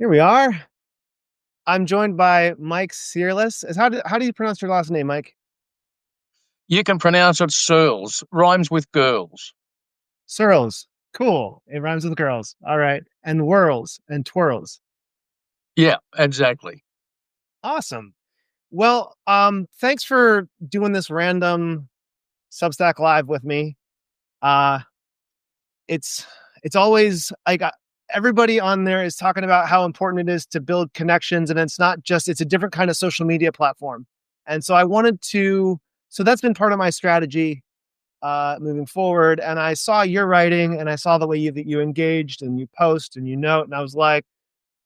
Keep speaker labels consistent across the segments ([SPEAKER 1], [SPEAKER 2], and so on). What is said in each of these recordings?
[SPEAKER 1] Here we are. I'm joined by Mike Searles. How do you pronounce your last name, Mike?
[SPEAKER 2] You can pronounce it Searles, rhymes with girls.
[SPEAKER 1] Searles. Cool. It rhymes with girls. All right. And whirls and twirls.
[SPEAKER 2] Yeah, exactly.
[SPEAKER 1] Awesome. Well, thanks for doing this random Substack live with me. Uh, it's it's always like everybody on there is talking about how important it is to build connections, and it's a different kind of social media platform. And so I wanted to. So that's been part of my strategy moving forward. And I saw your writing and I saw the way you engaged and you post and you note. And I was like,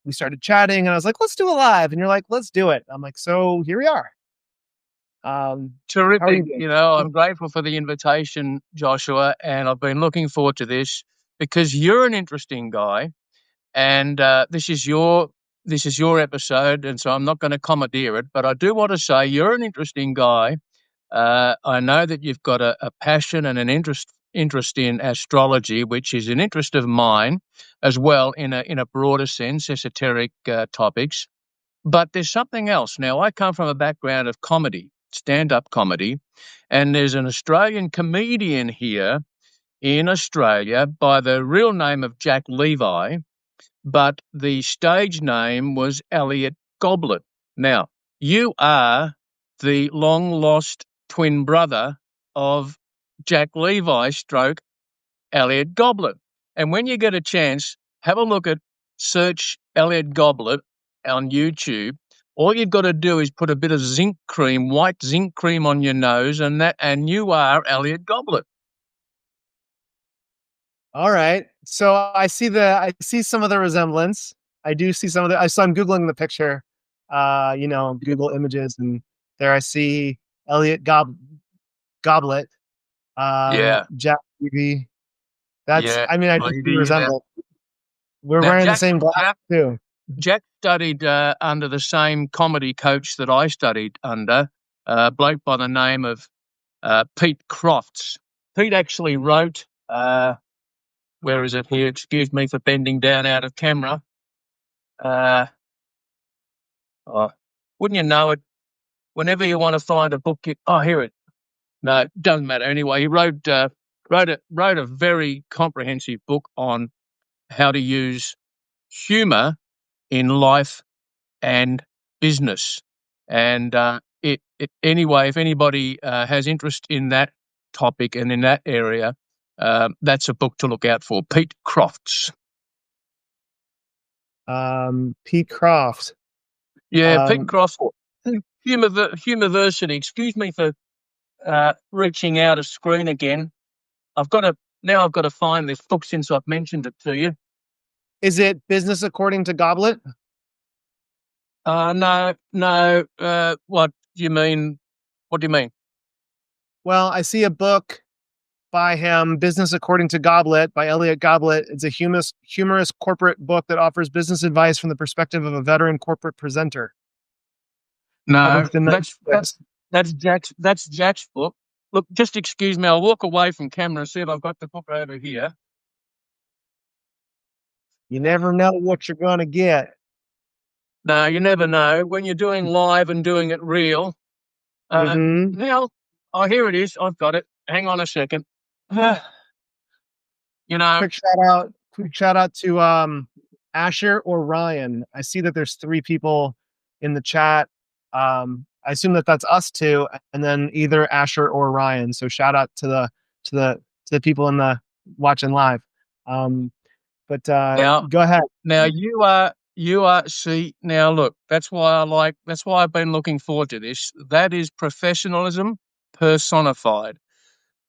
[SPEAKER 1] we started chatting and I was like, let's do a live. And you're like, let's do it. I'm like, so here we are. How are you
[SPEAKER 2] Terrific.
[SPEAKER 1] doing?
[SPEAKER 2] I'm grateful for the invitation, Joshua, and I've been looking forward to this because you're an interesting guy, and this is your episode, and so I'm not going to commandeer it, but I do want to say you're an interesting guy. I know that you've got a passion and an interest in astrology, which is an interest of mine as well in a broader sense, esoteric topics. But there's something else. Now, I come from a background of comedy, stand-up comedy, and there's an Australian comedian here in Australia by the real name of Jack Levi, but the stage name was Elliot Goblet. Now, you are the long lost twin brother of Jack Levi stroke Elliot Goblet. And when you get a chance, have a look at search Elliot Goblet on YouTube. All you've got to do is put a bit of zinc cream, white zinc cream on your nose, and you are Elliot Goblet.
[SPEAKER 1] All right. So I see some of the resemblance. I do see some of the, so I'm Googling the picture, Google images, and there I see Elliot Goblet,
[SPEAKER 2] Yeah,
[SPEAKER 1] Jack TV.
[SPEAKER 2] yeah,
[SPEAKER 1] I mean, I do see the
[SPEAKER 2] Levy.
[SPEAKER 1] resemblance. We're
[SPEAKER 2] Now,
[SPEAKER 1] wearing the
[SPEAKER 2] Jack,
[SPEAKER 1] same glass
[SPEAKER 2] Jack,
[SPEAKER 1] too.
[SPEAKER 2] Jack studied under the same comedy coach that I studied under, a bloke by the name of Pete Crofts. Pete actually wrote, where is it here? Excuse me for bending down out of camera. Uh, oh, wouldn't you know it? Whenever you want to find a book, here it. No, it doesn't matter. Anyway, he wrote a very comprehensive book on how to use humour in life and business. And anyway, if anybody has interest in that topic and in that area, that's a book to look out for. Pete Crofts.
[SPEAKER 1] Pete Croft.
[SPEAKER 2] Yeah, Pete
[SPEAKER 1] Um,
[SPEAKER 2] Crofts. Humorversity. Excuse me for reaching out of screen again. I've got to find this book since I've mentioned it to you.
[SPEAKER 1] is it Business According to Goblet?
[SPEAKER 2] No, no. What do you mean? What do you mean?
[SPEAKER 1] Well, I see a book by him, Business According to Goblet by Elliot Goblet. It's a humorous corporate book that offers business advice from the perspective of a veteran corporate presenter.
[SPEAKER 2] No,
[SPEAKER 1] Published in
[SPEAKER 2] that's that's
[SPEAKER 1] 96.
[SPEAKER 2] that's Jack's book. Look, just excuse me. I'll walk away from camera and see if I've got the book over here.
[SPEAKER 1] You never know what you're going to get.
[SPEAKER 2] No, you never know when you're doing live and doing it real.
[SPEAKER 1] Hmm.
[SPEAKER 2] Now, oh, here it is. I've got it. Hang on a second. you know,
[SPEAKER 1] Quick shout out to Asher or Ryan. I see that there's three people in the chat. I assume that that's us two, and then either Asher or Ryan. So shout out to the to the people in the watching live. Um, but
[SPEAKER 2] now,
[SPEAKER 1] go ahead.
[SPEAKER 2] now you are. See, now look. That's why I've been looking forward to this. That is professionalism personified.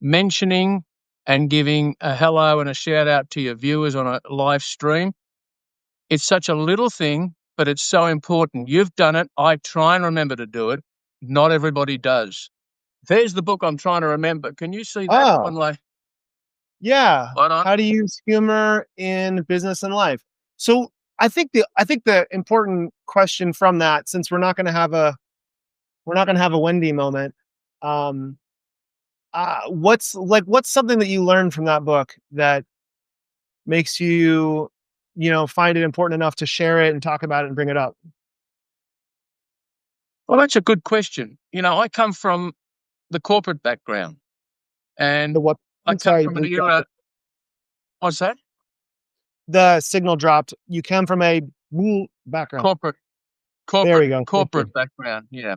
[SPEAKER 2] Mentioning and giving a hello and a shout out to your viewers on a live stream. It's such a little thing, but it's so important. You've done it. I try and remember to do it. Not everybody does. There's the book I'm trying to remember. Can you see that one?
[SPEAKER 1] Oh,
[SPEAKER 2] Like,
[SPEAKER 1] yeah.
[SPEAKER 2] right on.
[SPEAKER 1] How to use humor in business and life. So I think the important question from that, since we're not going to have a Wendy moment, um, what's something that you learned from that book that makes you find it important enough to share it and talk about it and bring it up?
[SPEAKER 2] Well, that's a good question. I come from the corporate background,
[SPEAKER 1] The
[SPEAKER 2] and
[SPEAKER 1] what?
[SPEAKER 2] I
[SPEAKER 1] I'm
[SPEAKER 2] come
[SPEAKER 1] sorry,
[SPEAKER 2] from an era. What's that?
[SPEAKER 1] the signal dropped. You come from a background.
[SPEAKER 2] Corporate,
[SPEAKER 1] There
[SPEAKER 2] corporate,
[SPEAKER 1] we go. Thank you.
[SPEAKER 2] corporate background. Yeah.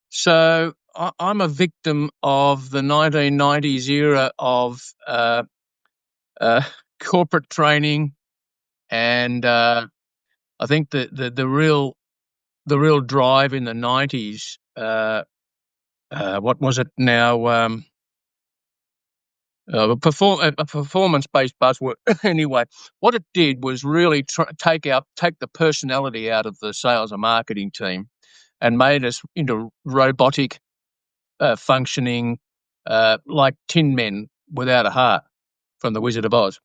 [SPEAKER 2] So I'm a victim of the 1990s era of uh, corporate training, and I think the real drive in the 90s. What was it now? A performance-based buzzword. Anyway, what it did was really take the personality out of the sales and marketing team, and made us into robotic, functioning, like tin men without a heart from The Wizard of Oz.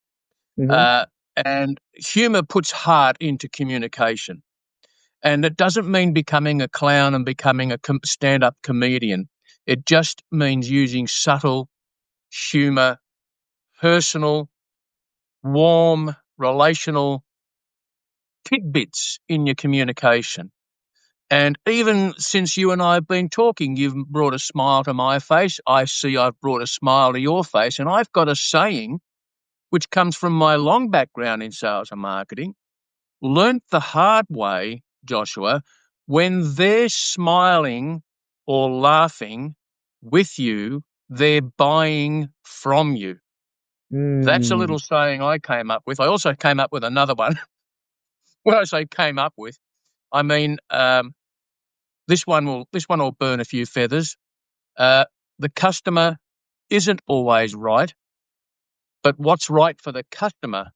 [SPEAKER 1] Hmm.
[SPEAKER 2] Uh, and humour puts heart into communication, and it doesn't mean becoming a clown and becoming a stand-up comedian. It just means using subtle humour, personal, warm, relational tidbits in your communication. And even since you and I have been talking, you've brought a smile to my face. I see I've brought a smile to your face. And I've got a saying, which comes from my long background in sales and marketing, learnt the hard way, Joshua, when they're smiling or laughing with you, they're buying from you. That's a
[SPEAKER 1] Mm.
[SPEAKER 2] little saying I came up with. I also came up with another one. When I say came up with, I mean this one will burn a few feathers. Uh, the customer isn't always right, but what's right for the customer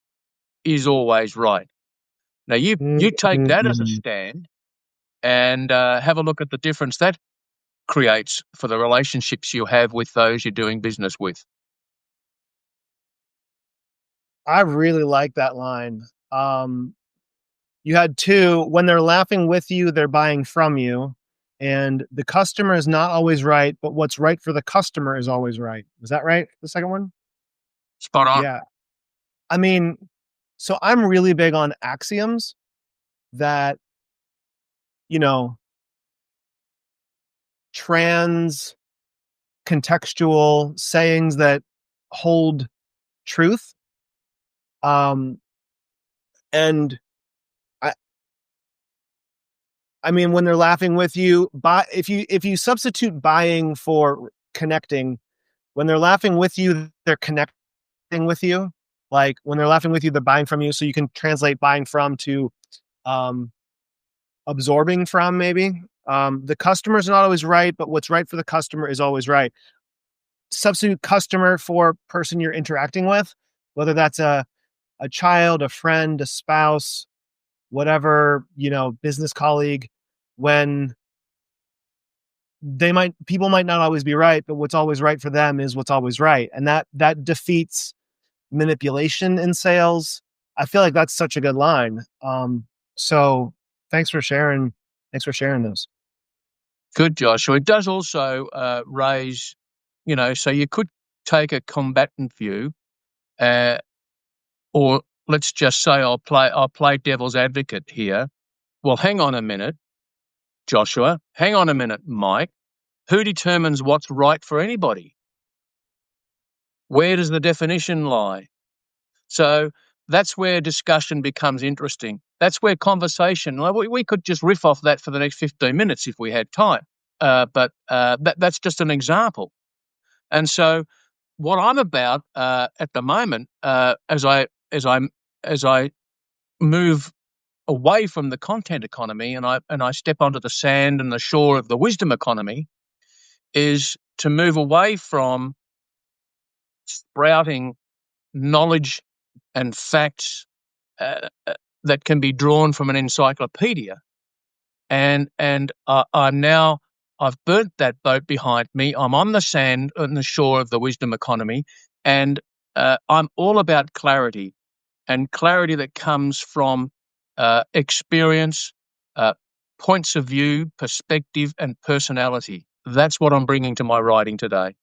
[SPEAKER 2] is always right. Now you take that as a
[SPEAKER 1] Mm.
[SPEAKER 2] stand, and have a look at the difference that creates for the relationships you have with those you're doing business with.
[SPEAKER 1] I really like that line. You had two. When they're laughing with you, they're buying from you. And the customer is not always right, but what's right for the customer is always right. Is that right? The second one?
[SPEAKER 2] Spot on.
[SPEAKER 1] Yeah. I mean, so I'm really big on axioms that, you know, trans contextual sayings that hold truth. Um, and I, I mean, when they're laughing with you, if you substitute buying for connecting, when they're laughing with you, they're connecting with you. Like when they're laughing with you, they're buying from you. So you can translate buying from to um, absorbing from, maybe. The customer's not always right, but what's right for the customer is always right. Substitute customer for person you're interacting with, whether that's a child, a friend, a spouse, whatever, business colleague. When people might not always be right, but what's always right for them is what's always right. And that defeats manipulation in sales. I feel like that's such a good line. So thanks for sharing. Thanks for sharing those.
[SPEAKER 2] Good, Joshua. It does also raise, so you could take a combatant view, uh, or let's just say I'll play devil's advocate here. Well, hang on a minute, Joshua. Hang on a minute, Mike. Who determines what's right for anybody? Where does the definition lie? So that's where discussion becomes interesting. That's where conversation. Like, we could just riff off that for the next 15 minutes if we had time. But that's just an example. And so, what I'm about at the moment, as I move away from the content economy, and I step onto the sand and the shore of the wisdom economy, is to move away from sprouting knowledge and facts that can be drawn from an encyclopedia. And I've burnt that boat behind me. I'm on the sand on the shore of the wisdom economy, and I'm all about clarity, and clarity that comes from experience, uh, points of view, perspective, and personality. That's what I'm bringing to my writing today.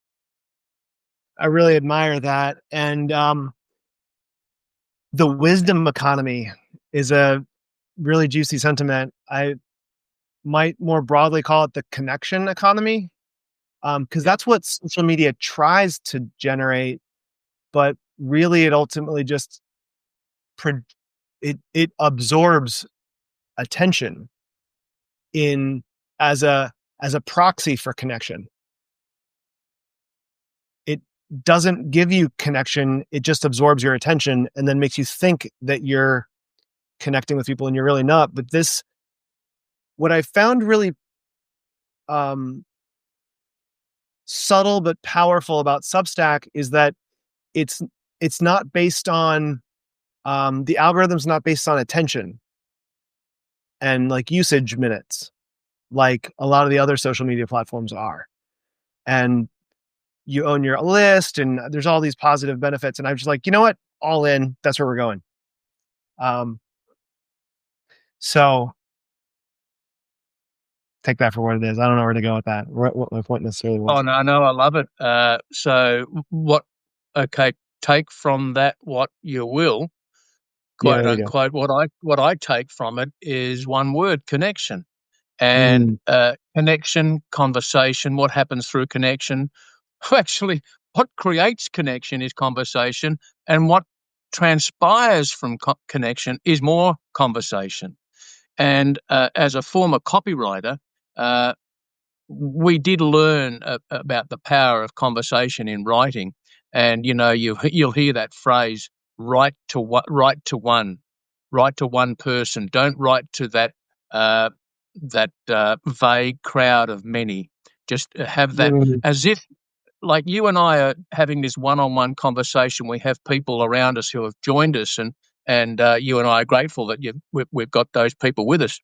[SPEAKER 1] I really admire that. And The wisdom economy is a really juicy sentiment. I might more broadly call it the connection economy, because
[SPEAKER 2] Yep.
[SPEAKER 1] that's what social media tries to generate, but really it ultimately just pro- it absorbs attention in as a as a proxy for connection. It doesn't give you connection, it just absorbs your attention and then makes you think that you're connecting with people and you're really not. But this what I found really um subtle but powerful about Substack is that it's it's not based on the algorithm's not based on attention and like usage minutes like a lot of the other social media platforms are. And you own your list and there's all these positive benefits. And I'm just like, you know what? All in. That's where we're going. Um, so take that for what it is. I don't know where to go with that. What my point necessarily
[SPEAKER 2] Oh,
[SPEAKER 1] was.
[SPEAKER 2] no, no, I love it. So what okay, take from that what you will,
[SPEAKER 1] Yeah,
[SPEAKER 2] quote,
[SPEAKER 1] there you go.
[SPEAKER 2] unquote. What I take from it is one word: connection. And,
[SPEAKER 1] Mm,
[SPEAKER 2] connection, conversation, what happens through connection? Actually, what creates connection is conversation, and what transpires from connection is more conversation. And, as a former copywriter, uh, we did learn about the power of conversation in writing, and you'll hear that phrase, write to one person, don't write to uh, that vague crowd of many. Just have that,
[SPEAKER 1] mm,
[SPEAKER 2] as if like you and I are having this one-on-one conversation. We have people around us who have joined us, and you and I are grateful that we've got those people with us.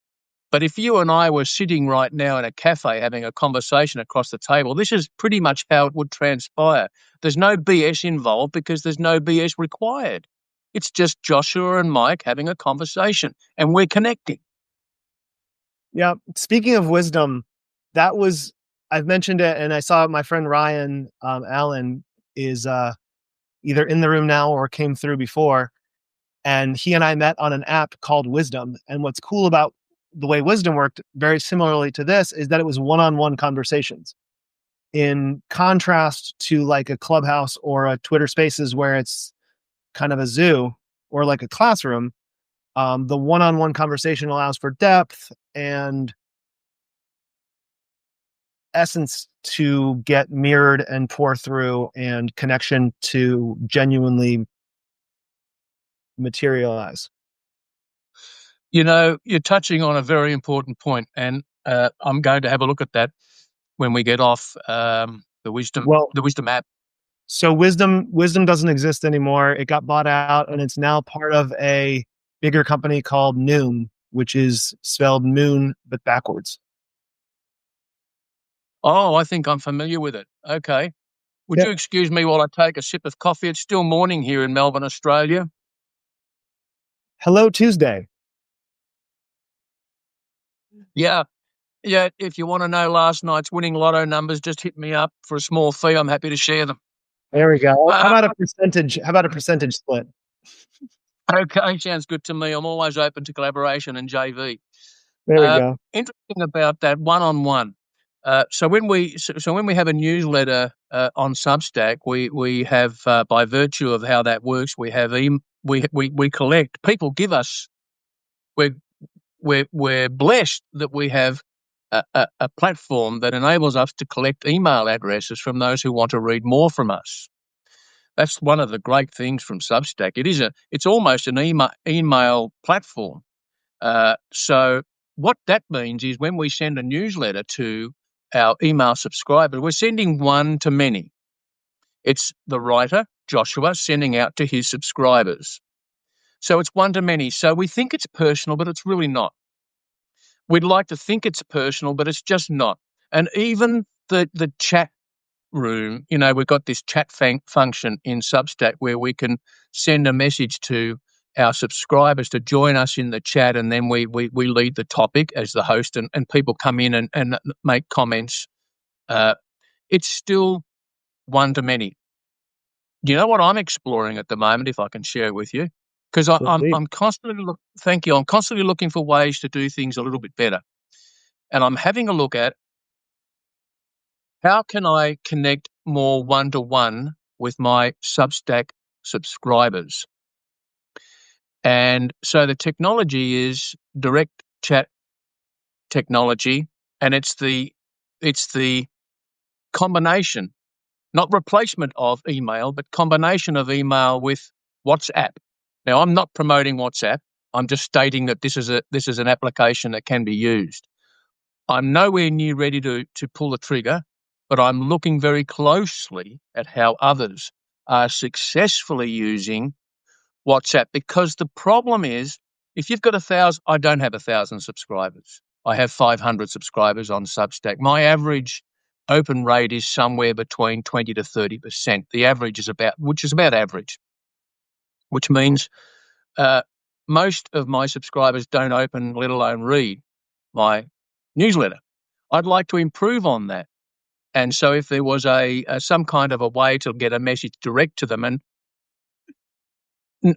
[SPEAKER 2] But if you and I were sitting right now in a cafe having a conversation across the table, this is pretty much how it would transpire. There's no BS involved because there's no BS required. It's just Joshua and Mike having a conversation and we're connecting.
[SPEAKER 1] yeah. Speaking of wisdom, that was I've mentioned it, and I saw my friend Ryan Allen is either in the room now or came through before. And he and I met on an app called Wisdom. And what's cool about the way Wisdom worked, very similarly to this, is that it was one-on-one conversations. In contrast to like a Clubhouse or a Twitter Spaces where it's kind of a zoo or like a classroom, the one-on-one conversation allows for depth and essence to get mirrored and pour through and connection to genuinely materialize.
[SPEAKER 2] You're touching on a very important point, and I'm going to have a look at that when we get off
[SPEAKER 1] Well,
[SPEAKER 2] the wisdom app.
[SPEAKER 1] so wisdom doesn't exist anymore. It got bought out and it's now part of a bigger company called Noom, which is spelled moon but backwards.
[SPEAKER 2] Oh, I think I'm familiar with it. Okay. Would
[SPEAKER 1] Yeah.
[SPEAKER 2] you excuse me while I take a sip of coffee? It's still morning here in Melbourne, Australia.
[SPEAKER 1] Hello Tuesday.
[SPEAKER 2] Yeah, yeah. If you want to know last night's winning lotto numbers, just hit me up for a small fee. I'm happy to share them.
[SPEAKER 1] There we go. How
[SPEAKER 2] Uh,
[SPEAKER 1] about a percentage? How about a percentage split?
[SPEAKER 2] okay, sounds good to me. I'm always open to collaboration and JV.
[SPEAKER 1] There we
[SPEAKER 2] Uh,
[SPEAKER 1] go.
[SPEAKER 2] Interesting about that one-on-one. So when we have a newsletter on Substack, we have by virtue of how that works, we have we collect. People give us. We're we're blessed that we have a platform that enables us to collect email addresses from those who want to read more from us. That's one of the great things from Substack. It's almost an email platform. So what that means is when we send a newsletter to our email subscribers, we're sending one to many. It's the writer, Joshua, sending out to his subscribers. So it's one to many. So we think it's personal, but it's really not. We'd like to think it's personal, but it's just not. And even the chat room, we've got this chat function in Substack where we can send a message to our subscribers to join us in the chat, and then we lead the topic as the host, and people come in and make comments. Uh, it's still one to many. Do you know what I'm exploring at the moment, if I can share it with you? because
[SPEAKER 1] Indeed.
[SPEAKER 2] I'm constantly thank you. I'm constantly looking for ways to do things a little bit better, and I'm having a look at how can I connect more one to one with my Substack subscribers. And so the technology is direct chat technology, and it's the combination, not replacement of email, but combination of email with WhatsApp. Now, I'm not promoting WhatsApp. I'm just stating that this is an application that can be used. I'm nowhere near ready to pull the trigger, but I'm looking very closely at how others are successfully using WhatsApp, because the problem is, if you've got 1,000, I don't have 1,000 subscribers. I have 500 subscribers on Substack. My average open rate is somewhere between 20 to 30%. The average is about average, which means uh, most of my subscribers don't open, let alone read my newsletter. I'd like to improve on that. And so if there was a some kind of a way to get a message direct to them, and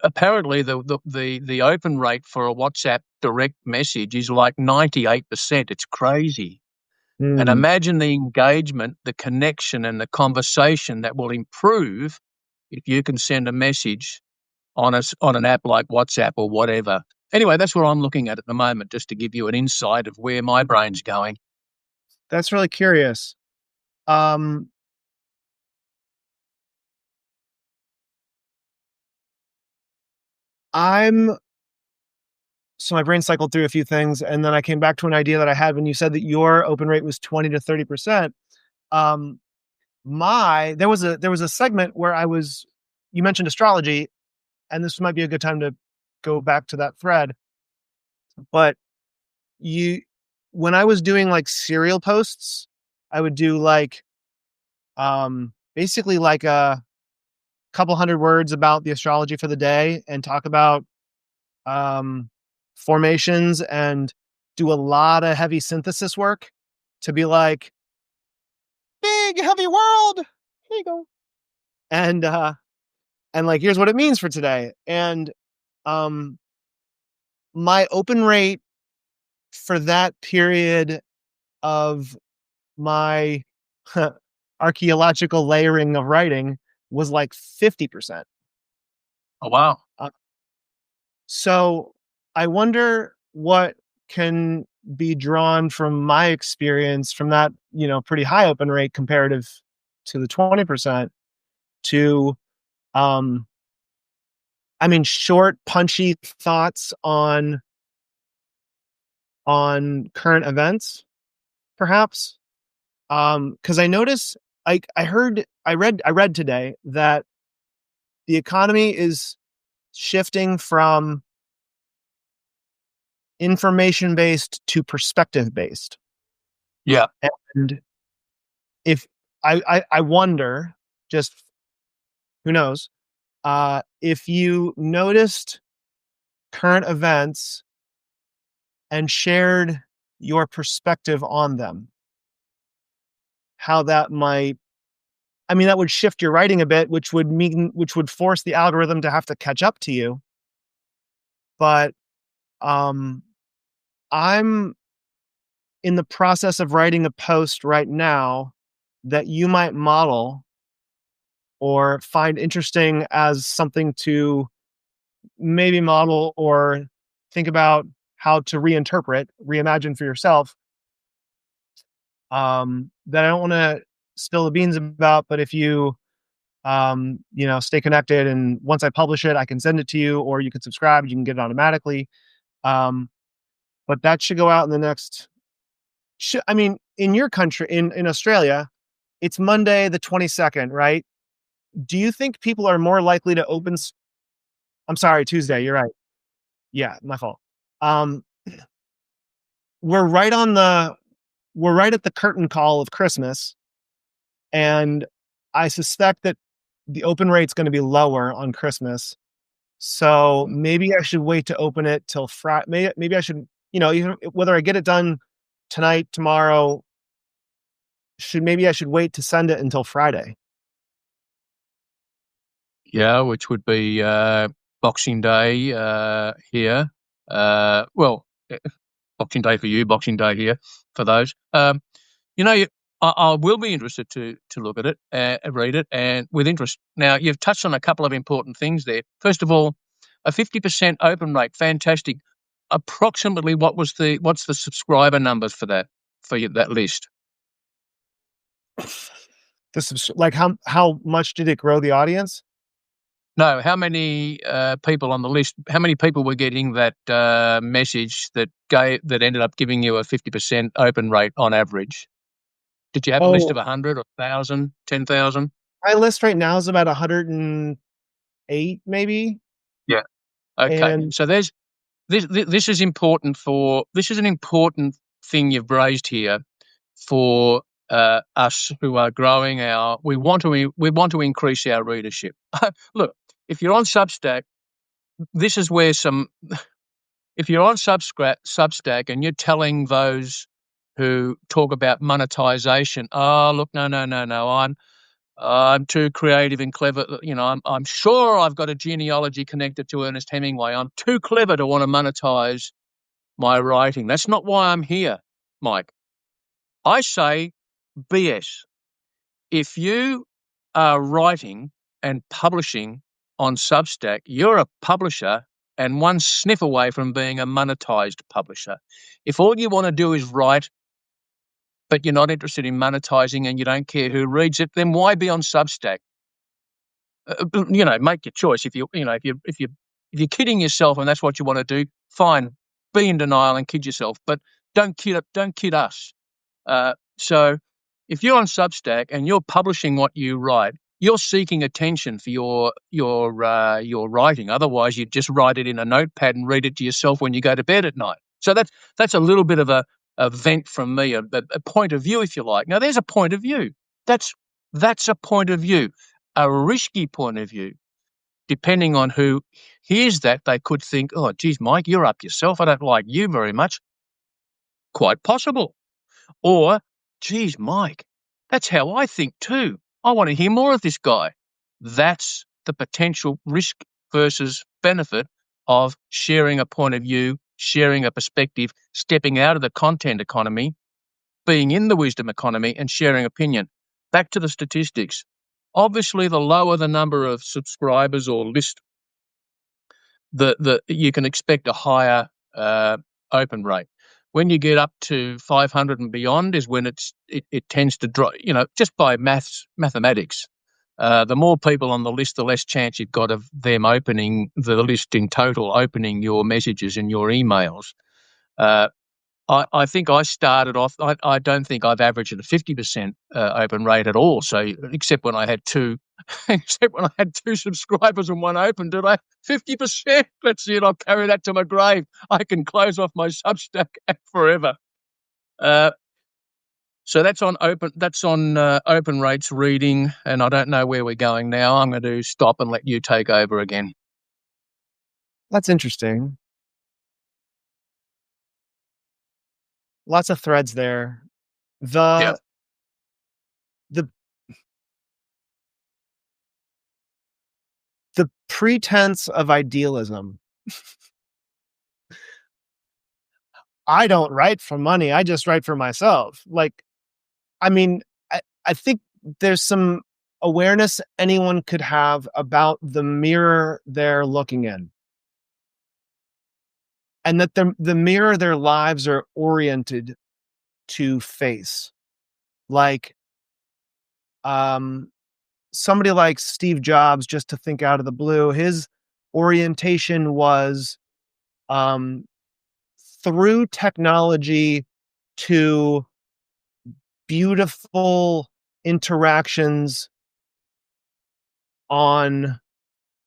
[SPEAKER 2] apparently the open rate for a WhatsApp direct message is like 98%. It's crazy. And
[SPEAKER 1] Mm,
[SPEAKER 2] imagine the engagement, the connection, and the conversation that will improve if you can send a message on an app like WhatsApp or whatever. Anyway, that's what I'm looking at the moment, just to give you an insight of where my brain's going.
[SPEAKER 1] that's really curious. Um, I'm so my brain cycled through a few things, and then I came back to an idea that I had when you said that your open rate was 20 to 30%. Um, there was a segment where you mentioned astrology, and this might be a good time to go back to that thread. But you, when I was doing like serial posts, I would do like basically like a couple hundred words about the astrology for the day and talk about um, formations and do a lot of heavy synthesis work to be like, big heavy world. Here you go. And like, here's what it means for today. And um, my open rate for that period of my archaeological layering of writing was like 50%.
[SPEAKER 2] Oh, wow.
[SPEAKER 1] Uh, so I wonder what can be drawn from my experience from that, pretty high open rate comparative to the 20% to, um, I mean, short, punchy thoughts on current events, perhaps. Because I notice, I read today that the economy is shifting from information based to perspective based.
[SPEAKER 2] Yeah.
[SPEAKER 1] And if I wonder, just who knows, if you noticed current events and shared your perspective on them, how that might, I mean, that would shift your writing a bit, which would force the algorithm to have to catch up to you. But um, I'm in the process of writing a post right now that you might model or find interesting as something to maybe model or think about how to reinterpret, reimagine for yourself. That I don't want to spill the beans about, but if you, stay connected, and once I publish it, I can send it to you, or you can subscribe, you can get it automatically. Um, but that should go out in the next, I mean, in your country, in Australia, it's Monday the 22nd, right? Do you think people are more likely to I'm sorry, Tuesday, you're right. Yeah, my fault. Um, we're right on the we're right at the curtain call of Christmas, and I suspect that the open rate's gonna be lower on Christmas. So maybe I should wait to open it till Friday. Maybe I should, even whether I get it done tonight, tomorrow, maybe I should wait to send it until Friday.
[SPEAKER 2] Yeah, which would be Boxing Day here. Boxing Day for you, Boxing Day here for those. I will be interested to look at it, read it, and with interest. Now, you've touched on a couple of important things there. First of all, a 50% open rate, fantastic. Approximately, what's the subscriber numbers for that that list?
[SPEAKER 1] Like how much did it grow the audience?
[SPEAKER 2] No, how many people on the list? How many people were getting that message that ended up giving you a 50% open rate on average? Did you have a list
[SPEAKER 1] Oh,
[SPEAKER 2] of 100 or 1,000, 10,000?
[SPEAKER 1] my list right now is about 108, maybe.
[SPEAKER 2] Yeah. Okay.
[SPEAKER 1] And
[SPEAKER 2] So this is important this is an important thing you've raised here for us who are growing we want to increase our readership. Look, if you're on Substack, this is where if you're on Substack and you're telling those who talk about monetization, oh look, no, I'm too creative and clever. I'm sure I've got a genealogy connected to Ernest Hemingway. I'm too clever to want to monetize my writing. That's not why I'm here, Mike. I say BS. If you are writing and publishing on Substack, you're a publisher and one sniff away from being a monetized publisher. If all you want to do is write, but you're not interested in monetizing and you don't care who reads it, then why be on Substack? Make your choice. If you're kidding yourself and that's what you want to do, fine, be in denial and kid yourself, but don't kid us. So if you're on Substack and you're publishing what you write, you're seeking attention for your writing. Otherwise, you just write it in a notepad and read it to yourself when you go to bed at night. So that's a little bit of a vent from me, a point of view, if you like. Now, there's a point of view. That's a point of view, a risky point of view. Depending on who hears that, they could think, "Oh, geez, Mike, you're up yourself. I don't like you very much." Quite possible. Or, geez, Mike, that's how I think too. I want to hear more of this guy. That's the potential risk versus benefit of sharing a point of view, sharing a perspective, stepping out of the content economy, being in the wisdom economy and sharing opinion. Back to the statistics. Obviously, the lower the number of subscribers or list, you can expect a higher open rate. When you get up to 500 and beyond is when it tends to drop, just by mathematics. The more people on the list, the less chance you've got of them opening the list in total, opening your messages and your emails. I think I started off, I don't think I've averaged at a 50% open rate at all. So except when I had two subscribers and one opened it, 50%. Let's see it. I'll carry that to my grave. I can close off my Substack forever. So that's on open rates reading, and I don't know where we're going now. I'm going to stop and let you take over again.
[SPEAKER 1] that's interesting. Lots of threads there.
[SPEAKER 2] Yeah.
[SPEAKER 1] The the pretense of idealism. I don't write for money. I just write for myself. Like, I mean, I think there's some awareness anyone could have about the mirror they're looking in, and that the mirror their lives are oriented to face. Like, um, somebody like Steve Jobs, just to think out of the blue, his orientation was um, through technology to beautiful interactions on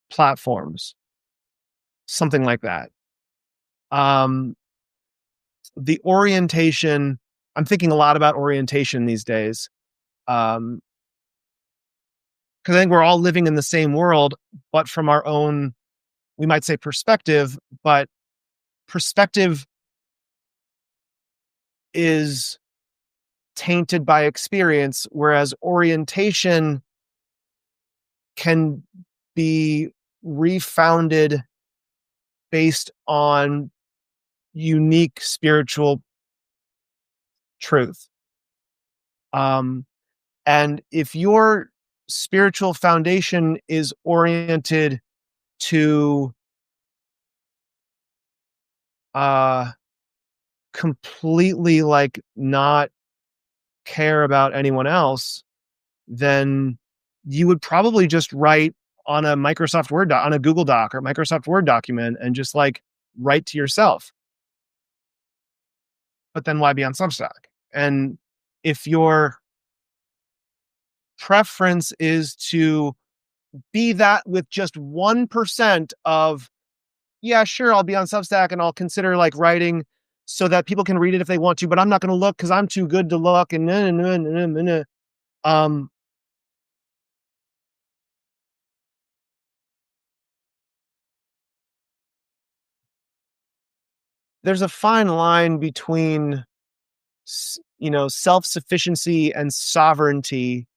[SPEAKER 1] platforms, something like that. Um, the orientation, I'm thinking a lot about orientation these days. Because I think we're all living in the same world, but from our own, we might say perspective, but perspective is tainted by experience, whereas orientation can be refounded based on unique spiritual truth. Um, and if your spiritual foundation is oriented to uh completely like not care about anyone else, then you would probably just write on a Microsoft Word doc, on a Google Doc or Microsoft Word document and just like write to yourself. But then why be on Substack? And if your preference is to be that with just 1% of, yeah, sure, I'll be on Substack and I'll consider like writing so that people can read it if they want to, but I'm not going to look because I'm too good to look. And um, there's a fine line between, self sufficiency and sovereignty.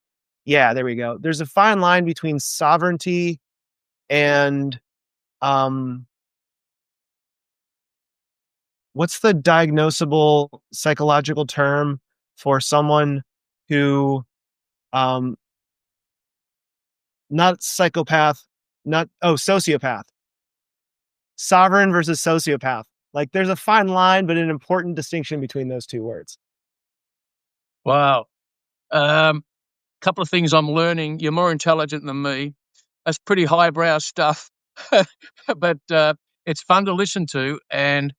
[SPEAKER 1] Yeah, there we go. There's a fine line between sovereignty and um, what's the diagnosable psychological term for someone who um not psychopath, not sociopath. Sovereign versus sociopath. Like there's a fine line, but an important distinction between those two words.
[SPEAKER 2] Wow. Couple of things I'm learning. You're more intelligent than me. That's pretty highbrow stuff, but it's fun to listen to. And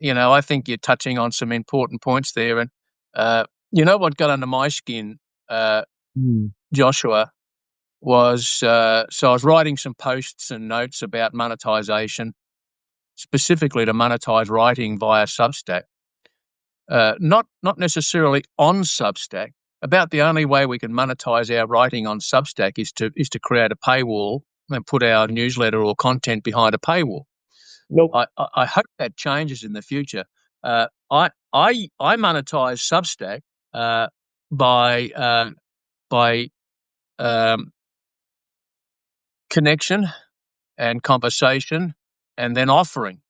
[SPEAKER 2] I think you're touching on some important points there. And what got under my skin, uh,
[SPEAKER 1] Mm.
[SPEAKER 2] Joshua, was so I was writing some posts and notes about monetization, specifically to monetize writing via Substack. Not necessarily on Substack. About the only way we can monetize our writing on Substack is to create a paywall and put our newsletter or content behind a paywall.
[SPEAKER 1] Nope.
[SPEAKER 2] I hope that changes in the future. I monetize Substack by connection and conversation, and then offering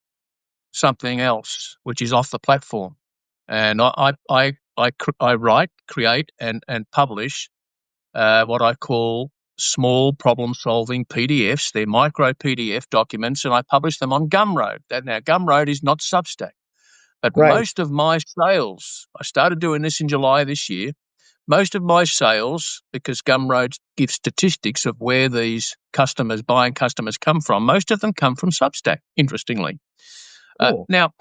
[SPEAKER 2] something else which is off the platform. And I write, create, and publish what I call small problem-solving PDFs. They're micro PDF documents, and I publish them on Gumroad. Now, Gumroad is not Substack, but
[SPEAKER 1] Right.
[SPEAKER 2] most of my sales, I started doing this in July this year. Most of my sales, because Gumroad gives statistics of where these buying customers come from, most of them come from Substack, interestingly.
[SPEAKER 1] Cool.
[SPEAKER 2] Now,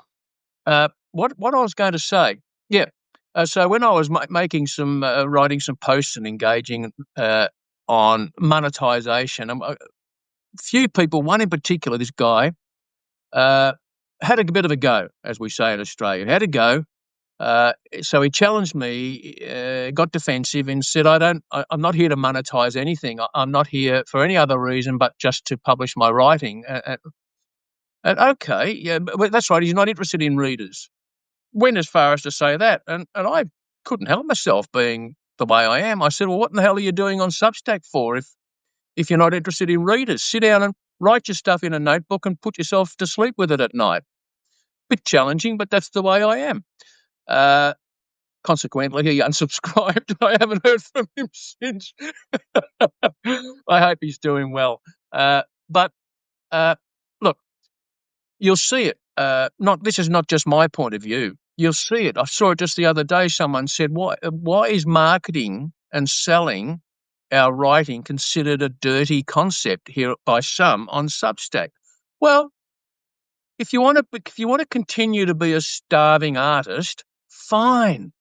[SPEAKER 2] what I was going to say, yeah. So when I was writing some posts and engaging on monetization, a few people, one in particular, this guy, had a bit of a go, as we say in Australia. Had a go. So he challenged me, got defensive, and said, I'm not here to monetize anything. I'm not here for any other reason but just to publish my writing." And okay, yeah, but that's right. He's not interested in readers. Went as far as to say that, and I couldn't help myself, being the way I am. I said, "Well, what in the hell are you doing on Substack for if you're not interested in readers? Sit down and write your stuff in a notebook and put yourself to sleep with it at night." Bit challenging, but that's the way I am. Consequently, he unsubscribed. I haven't heard from him since. I hope he's doing well. But look, you'll see it. This is not just my point of view. You'll see it. I saw it just the other day. Someone said, "Why is marketing and selling our writing considered a dirty concept here by some on Substack?" Well, if you want to continue to be a starving artist, fine.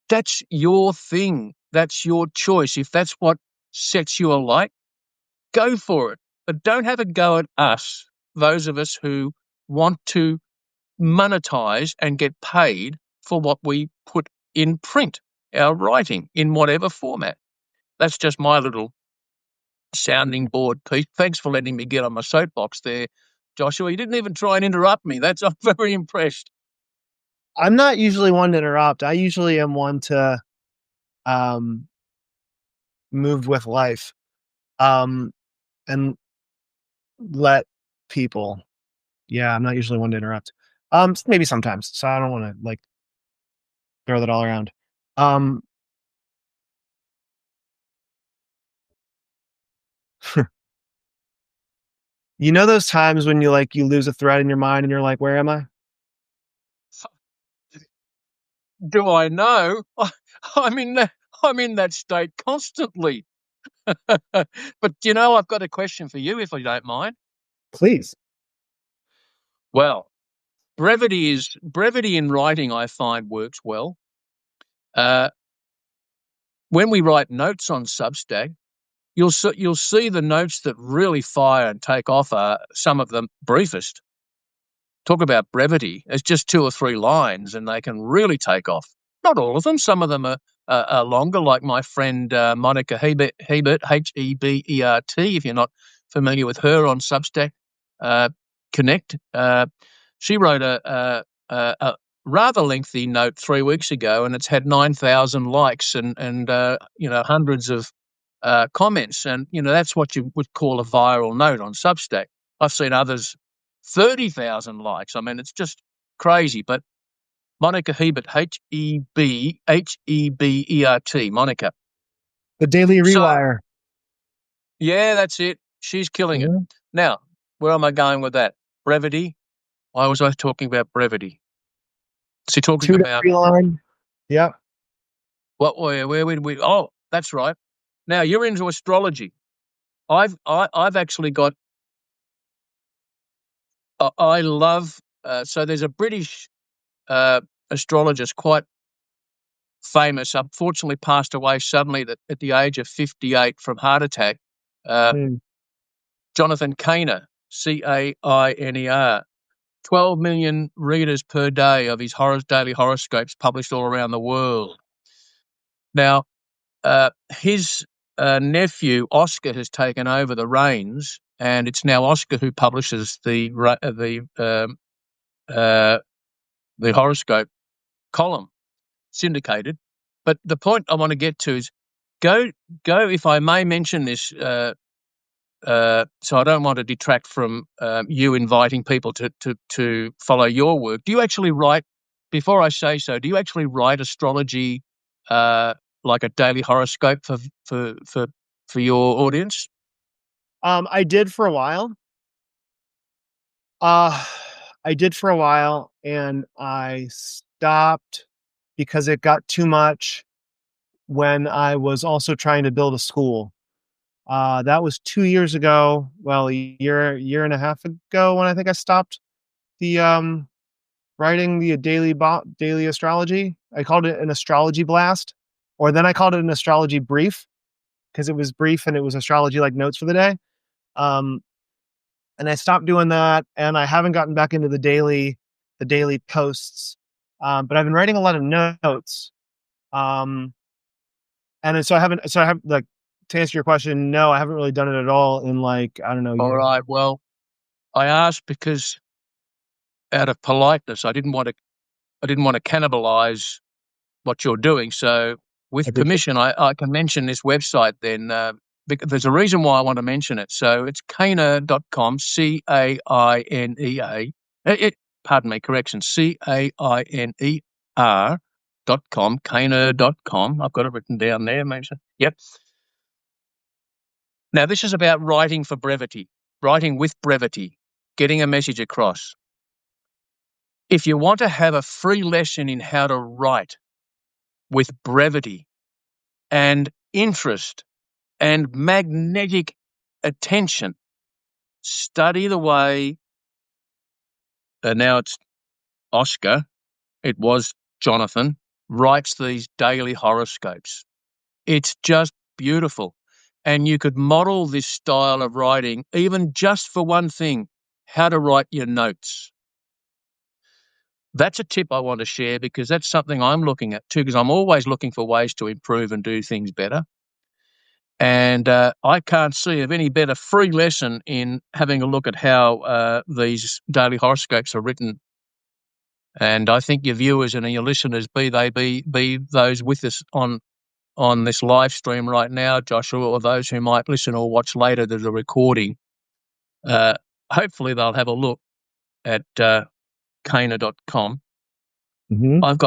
[SPEAKER 2] That's your thing. That's your choice. If that's what sets you alight, go for it. But don't have a go at us, those of us who want to monetize and get paid for what we put in print, our writing, in whatever format. That's just my little sounding board, Pete. Thanks for letting me get on my soapbox there, Joshua. You didn't even try and interrupt me. I'm very impressed.
[SPEAKER 1] I'm not usually one to interrupt. I usually am one to um move with life. Um and let people. Yeah, I'm not usually one to interrupt. Maybe sometimes, so I don't wanna, like, throw that all around. Um, you know those times when you lose a thread in your mind and you're like, "Where am I?"
[SPEAKER 2] Do I know? I'm in that I'm in that state constantly. But, I've got a question for you, if you don't mind.
[SPEAKER 1] Please.
[SPEAKER 2] Well, brevity in writing, I find, works well. Uh, when we write notes on Substack, you'll see the notes that really fire and take off are some of the briefest. Talk about brevity. It's just 2 or 3 lines, and they can really take off. Not all of them. Some of them are longer, like my friend, Monica Hebert, Hebert, if you're not familiar with her on Substack, Connect. She wrote a rather lengthy note 3 weeks ago, and it's had 9,000 likes and hundreds of comments. And, that's what you would call a viral note on Substack. I've seen others 30,000 likes. I mean, it's just crazy. But Monica Hebert, Hebert, Monica.
[SPEAKER 1] The Daily
[SPEAKER 2] So,
[SPEAKER 1] Rewire.
[SPEAKER 2] yeah, that's it. She's killing it.
[SPEAKER 1] Mhm.
[SPEAKER 2] Now, where am I going with that? Brevity. Why was I talking about brevity? Is he talking
[SPEAKER 1] 2 to
[SPEAKER 2] about
[SPEAKER 1] 3 line. Yep.
[SPEAKER 2] where would we? Oh, that's right. Now you're into astrology. I've actually got. I love. So there's a British uh, astrologist, quite famous, unfortunately passed away suddenly at the age of 58 from heart attack. Uh,
[SPEAKER 1] Mm.
[SPEAKER 2] Jonathan Cainer, Cainer, 12 million readers per day of his daily horoscopes published all around the world. Now, his nephew Oscar has taken over the reins, and it's now Oscar who publishes uh, the horoscope column, syndicated. But the point I want to get to is go go. If I may mention this, so I don't want to detract from you inviting people to follow your work. Do you actually write? Before I say so, do you actually write astrology uh, like a daily horoscope for for for your audience?
[SPEAKER 1] I did for a while. Uh, I did for a while, and I stopped because it got too much when I was also trying to build a school. That was 2 years ago. Well, a year and a half ago when I think I stopped the, writing the daily astrology. I called it an astrology blast, or then I called it an astrology brief because it was brief and it was astrology, like, notes for the day. Um, and I stopped doing that, and I haven't gotten back into the daily posts. But I've been writing a lot of notes. Um, and so I have like, to answer your question, no, I haven't really done it at all in, like, I don't know, a
[SPEAKER 2] All
[SPEAKER 1] year.
[SPEAKER 2] right. Well, I asked because out of politeness, I didn't want to cannibalize what you're doing. So,
[SPEAKER 1] I
[SPEAKER 2] with
[SPEAKER 1] appreciate
[SPEAKER 2] permission, I can mention this website then. There's a reason why I want to mention it. So it's cainer.com, Cainea. Pardon me, correction, Cainer.com, cainer.com. I've got it written down there. Maybe so. Yep. Now, this is about writing for brevity, writing with brevity, getting a message across. If you want to have a free lesson in how to write with brevity and interest and magnetic attention, study the way, now it's Oscar, it was Jonathan, writes these daily horoscopes. It's just beautiful. And you could model this style of writing, even just for one thing, how to write your notes. That's a tip I want to share because that's something I'm looking at too, because I'm always looking for ways to improve and do things better. And I can't see of any better free lesson in having a look at how these daily horoscopes are written. And I think your viewers and your listeners, be those with us on this live stream right now, Joshua, or those who might listen or watch later to the recording, Uh, Hopefully they'll have a look at Kana.com.
[SPEAKER 1] Mm-hmm.
[SPEAKER 2] I've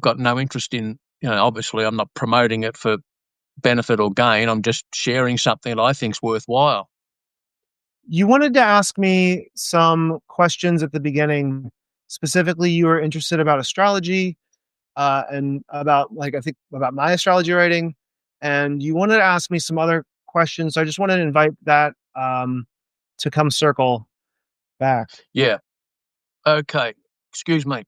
[SPEAKER 2] got no interest in, obviously I'm not promoting it for benefit or gain. I'm just sharing something that I think's worthwhile.
[SPEAKER 1] You wanted to ask me some questions at the beginning. Specifically, you were interested about astrology, and about, like, I think about my astrology writing, and you wanted to ask me some other questions. So I just wanted to invite that to come circle back.
[SPEAKER 2] Yeah. Okay. Excuse me.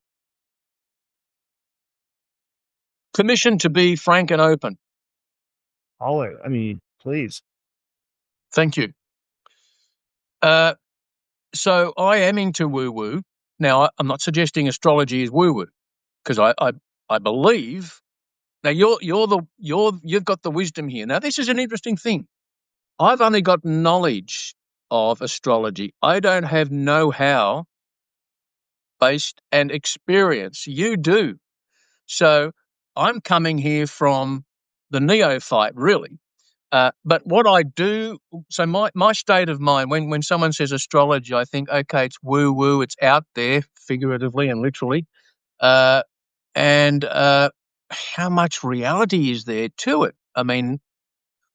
[SPEAKER 2] Permission to be frank and open.
[SPEAKER 1] Always, I mean, please.
[SPEAKER 2] Thank you. Uh, so I am into woo woo. Now, I'm not suggesting astrology is woo woo, because I believe. Now you've got the wisdom here. Now this is an interesting thing. I've only got knowledge of astrology. I don't have know-how based and experience. You do. So I'm coming here from the neophyte, really. But what I do, so my state of mind, when someone says astrology, I think, okay, it's woo woo, it's out there, figuratively and literally. Uh, and how much reality is there to it? I mean,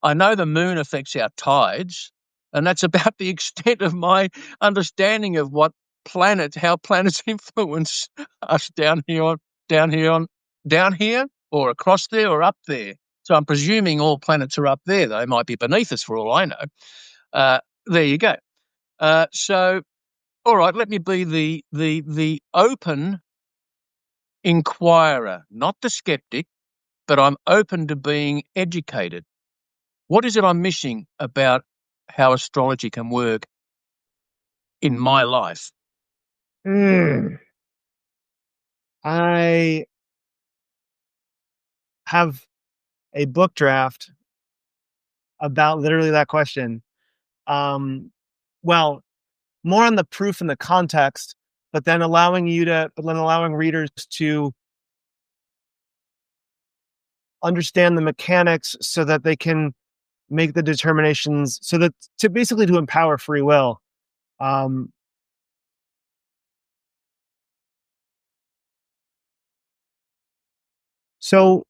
[SPEAKER 2] I know the moon affects our tides, and that's about the extent of my understanding of how planets influence us down here on, down here, or across there, or up there. So I'm presuming all planets are up there. They might be beneath us for all I know. There you go. So, all right, let me be the open inquirer, not the skeptic, but I'm open to being educated. What is it I'm missing about how astrology can work in my life?
[SPEAKER 1] Mm. I have a book draft about literally that question. Um, well, more on the proof and the context, but then allowing readers to understand the mechanics so that they can make the determinations, so that to basically to empower free will. Um, so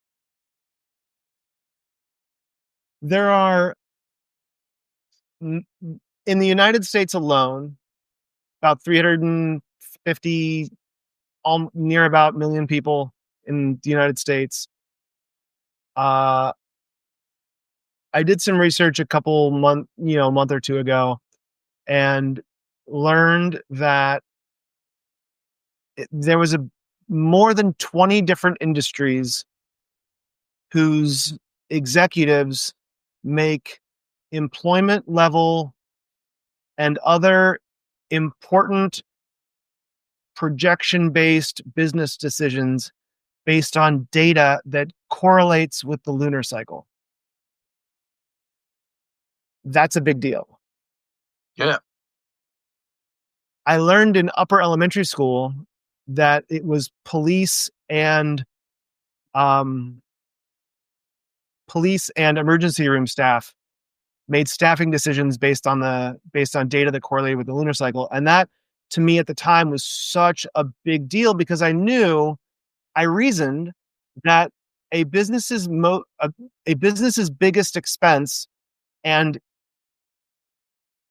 [SPEAKER 1] there are in the United States alone about 350, near about million people in the United States. Uh, I did some research a month or two ago, and learned that there was a more than 20 different industries whose executives make employment level and other important projection based business decisions based on data that correlates with the lunar cycle. That's a big deal.
[SPEAKER 2] Yeah.
[SPEAKER 1] I learned in upper elementary school that it was um, police and emergency room staff made staffing decisions based on data that correlated with the lunar cycle. And that, to me at the time, was such a big deal, because I reasoned that a business's a business's biggest expense, and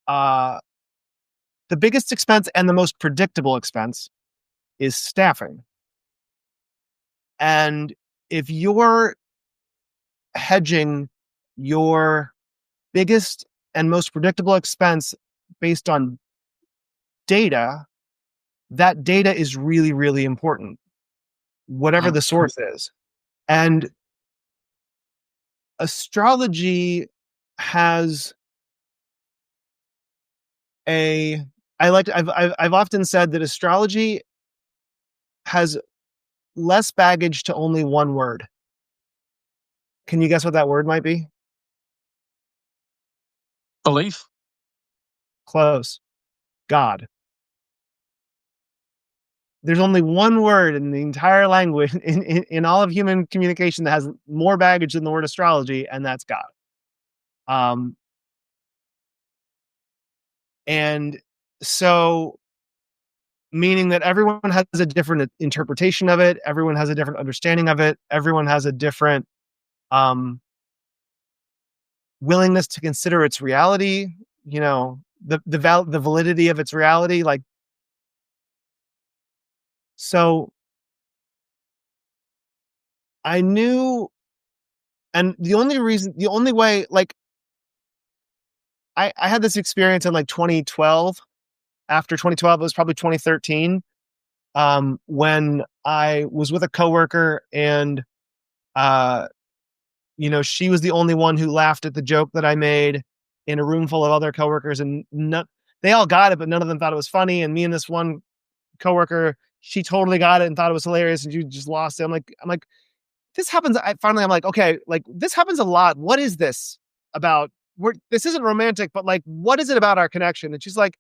[SPEAKER 1] uh, the biggest expense and the most predictable expense, is staffing. And if you're hedging your biggest and most predictable expense based on data, that data is really, really important, whatever
[SPEAKER 2] Mm.
[SPEAKER 1] the source is. And astrology has a, I've often said that astrology has less baggage to only one word. Can you guess what that word might be?
[SPEAKER 2] Belief?
[SPEAKER 1] Close. God. There's only one word in the entire language, in all of human communication, that has more baggage than the word astrology, and that's God. Um, And so, meaning that everyone has a different interpretation of it, everyone has a different understanding of it, everyone has a different um, willingness to consider its reality, the validity of its reality. Like, so I knew, and the only way, like, I had this experience in like 2012. After 2012, it was probably 2013, when I was with a coworker, and uh, she was the only one who laughed at the joke that I made in a room full of other coworkers, and they all got it, but none of them thought it was funny. And me and this one coworker, she totally got it and thought it was hilarious, and she just lost it. I'm like, this happens. I'm like, okay, like this happens a lot. What is this about? This isn't romantic, but like, what is it about our connection? And she's like,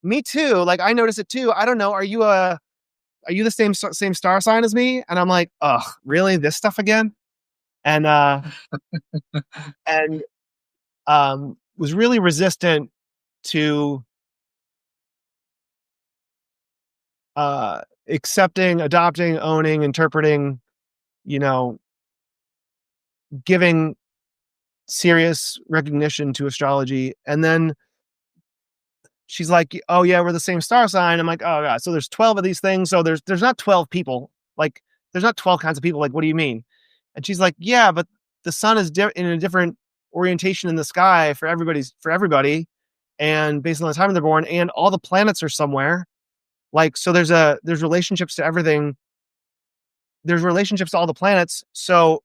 [SPEAKER 1] me too. Like, I notice it too. I don't know. Are you the same star sign as me? And I'm like, ugh, really? This stuff again? And and was really resistant to accepting, adopting, owning, interpreting, you know, giving serious recognition to astrology. And then she's like, "Oh yeah, we're the same star sign." I'm like, "Oh god, so there's 12 of these things. So there's not 12 people. Like there's not 12 kinds of people. Like what do you mean?" And she's like, "Yeah, but the sun is in a different orientation in the sky for everybody, and based on the time they're born, and all the planets are somewhere. Like so there's relationships to everything. There's relationships to all the planets. So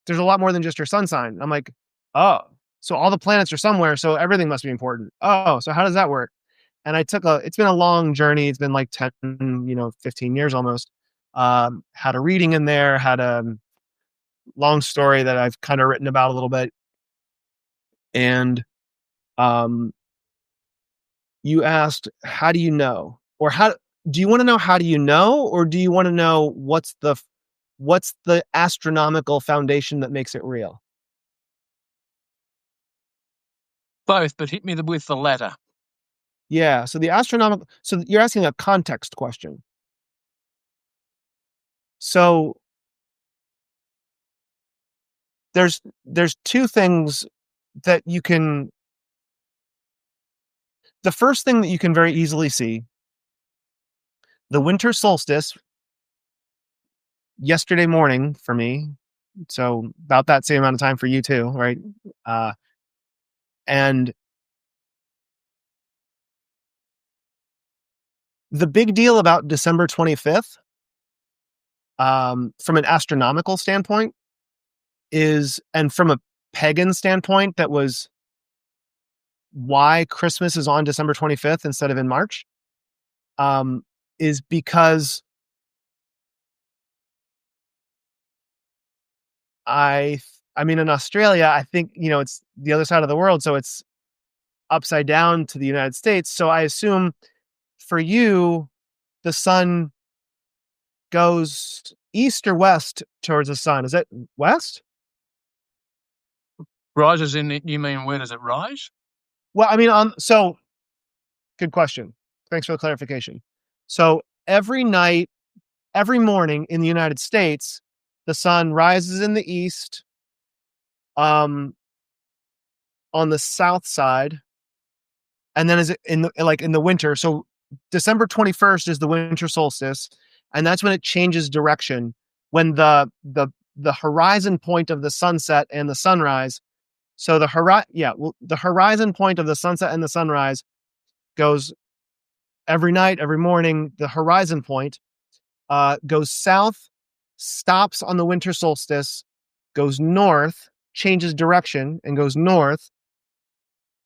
[SPEAKER 1] there's a lot more than just your sun sign." I'm like, "Oh, so all the planets are somewhere, so everything must be important. Oh, so how does that work?" And it's been a long journey. It's been like 10, 15 years almost. Had a reading in there, had a long story that I've kind of written about a little bit. And um, you asked, how do you know? Or how do you want to know how do you know? Or do you want to know what's the astronomical foundation that makes it real?
[SPEAKER 2] Both, but hit me with the latter.
[SPEAKER 1] Yeah. So you're asking a context question. So there's two things that you can the first thing that you can very easily see, the winter solstice yesterday morning for me. So about that same amount of time for you too, right? Uh, and the big deal about December 25th, from an astronomical standpoint and from a pagan standpoint, that was why Christmas is on December 25th instead of in March, is because I, I mean, in Australia, I think, it's the other side of the world. So it's upside down to the United States. So I assume for you, the sun goes east or west towards the sun. Is it west?
[SPEAKER 2] Rises in it, you mean where does it rise?
[SPEAKER 1] Well, I mean, so good question. Thanks for the clarification. So every morning in the United States, the sun rises in the east, um, on the south side, and then is it in the winter. So December 21st is the winter solstice, and that's when it changes direction, when the horizon point of the sunset and the sunrise. So the horizon point of the sunset and the sunrise goes every night, every morning. The horizon point goes south, stops on the winter solstice, goes north, changes direction and goes north,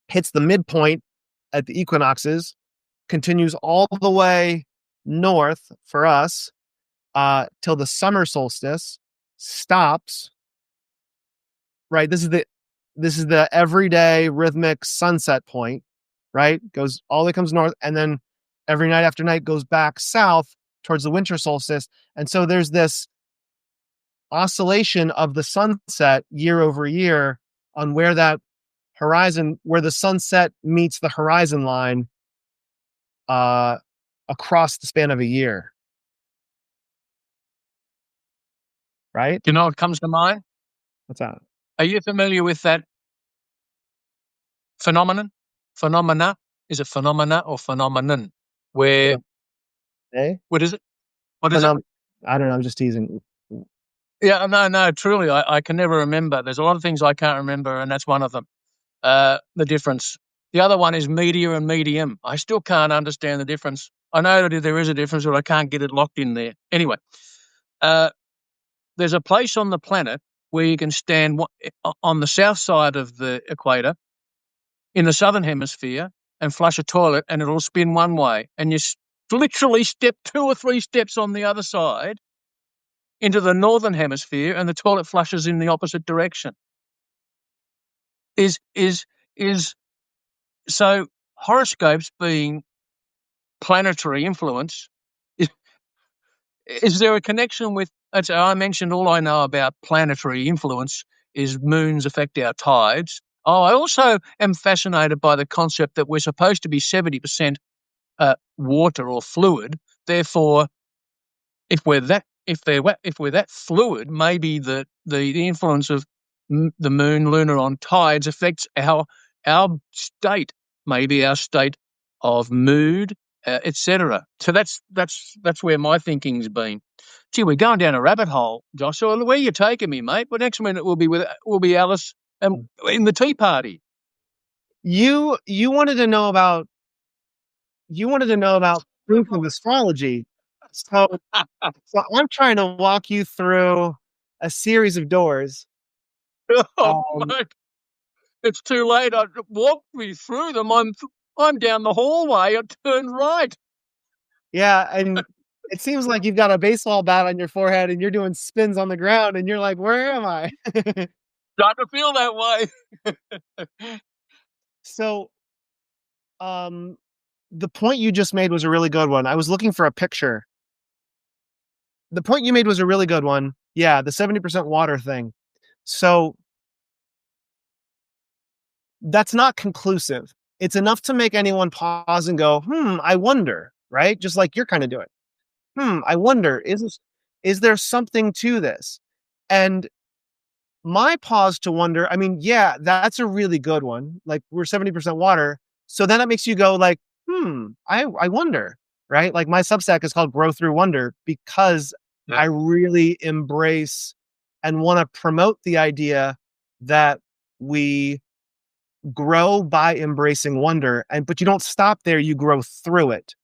[SPEAKER 1] hits the midpoint at the equinoxes, continues all the way north for us, till the summer solstice, stops. Right, this is the everyday rhythmic sunset point. Right, goes all the way comes north, and then every night after night goes back south towards the winter solstice. And so there's this oscillation of the sunset year over year on where that horizon where the sunset meets the horizon line uh, across the span of a year, right?
[SPEAKER 2] Do you know what comes to mind?
[SPEAKER 1] What's that?
[SPEAKER 2] Are you familiar with that phenomenon? Phenomena? Is it phenomena or phenomenon? Where,
[SPEAKER 1] Eh?
[SPEAKER 2] what is it? What is it?
[SPEAKER 1] Phenom- I don't know. I'm just teasing.
[SPEAKER 2] Yeah, no, truly, I can never remember. There's a lot of things I can't remember, and that's one of them. The difference. The other one is media and medium. I still can't understand the difference. I know that there is a difference, but I can't get it locked in there. Anyway, uh, there's a place on the planet where you can stand on the south side of the equator in the southern hemisphere and flush a toilet, and it'll spin one way, and you literally step 2 or 3 steps on the other side into the northern hemisphere, and the toilet flushes in the opposite direction. Is so horoscopes being planetary influence. Is there a connection with? I mentioned all I know about planetary influence is moons affect our tides. Oh, I also am fascinated by the concept that we're supposed to be 70% water or fluid. Therefore, if we're that fluid, maybe the influence of the moon, lunar on tides affects our state, maybe our state of mood, etc. So that's where my thinking's been. Gee, we're going down a rabbit hole, Joshua. Where you taking me, mate? But next minute we'll be Alice and in the tea party.
[SPEAKER 1] You wanted to know about proof of astrology. So so I'm trying to walk you through a series of doors.
[SPEAKER 2] Oh,
[SPEAKER 1] Um,
[SPEAKER 2] mate, it's too late. I walked me through them. I'm down the hallway. I turned right.
[SPEAKER 1] yeah, and it seems like you've got a baseball bat on your forehead and you're doing spins on the ground and you're like, where am I?
[SPEAKER 2] Starting to feel that way.
[SPEAKER 1] So um the point you just made was a really good one. I was looking for a picture. The point you made was a really good one. Yeah, the 70% water thing. So that's not conclusive. It's enough to make anyone pause and go, I wonder, right? Just like you're kind of doing. I wonder, is there something to this? And my pause to wonder, I mean, yeah, that's a really good one. Like we're 70% water. So then it makes you go like, I wonder, right? Like my Substack is called Grow Through Wonder because
[SPEAKER 2] Yeah.
[SPEAKER 1] I really embrace and want to promote the idea that we grow by embracing wonder. But you don't stop there, you grow through it,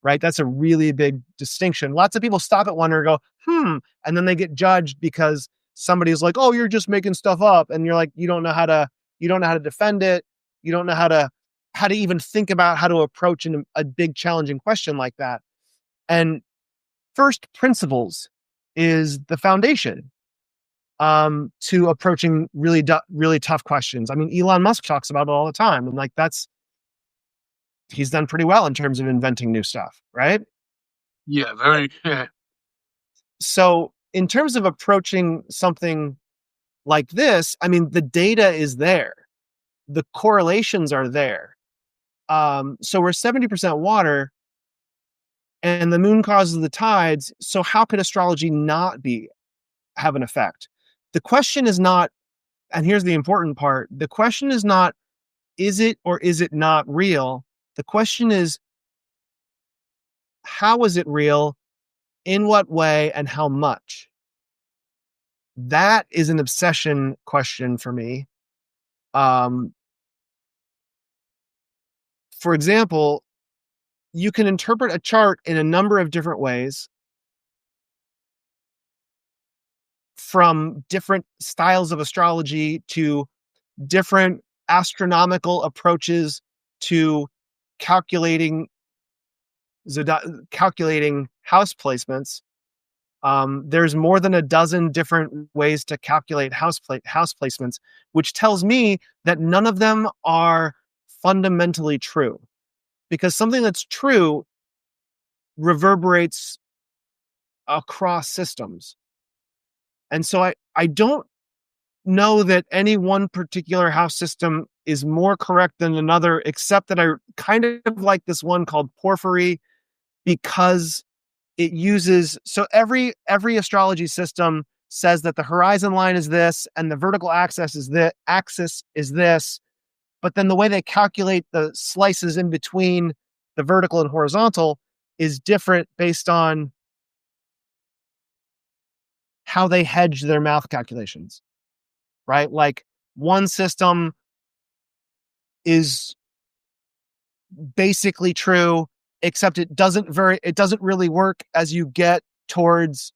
[SPEAKER 1] right? That's a really big distinction. Lots of people stop at wonder and go, and then they get judged because somebody's like, oh, you're just making stuff up. And you're like, you don't know how to defend it. You don't know how to even think about how to approach a big challenging question like that. And first principles is the foundation to approaching really tough questions. I mean, Elon Musk talks about it all the time. And like, he's done pretty well in terms of inventing new stuff, right?
[SPEAKER 2] Yeah, very. Yeah.
[SPEAKER 1] So in terms of approaching something like this, I mean, the data is there. The correlations are there. So we're 70% water and the moon causes the tides. So how could astrology not have an effect? The question is not, and here's the important part. The question is not, is it or is it not real? The question is, how is it real? In what way and how much? That is an obsession question for me. Um, for example, you can interpret a chart in a number of different ways from different styles of astrology to different astronomical approaches to calculating calculating house placements. There's more than a dozen different ways to calculate house placements, which tells me that none of them are fundamentally true. Because something that's true reverberates across systems. And so I don't know that any one particular house system is more correct than another, except that I kind of like this one called porphyry because it uses, so every astrology system says that the horizon line is this and the vertical axis is this, but then the way they calculate the slices in between the vertical and horizontal is different based on how they hedge their math calculations, right? Like one system is basically true, except it doesn't really work as you get towards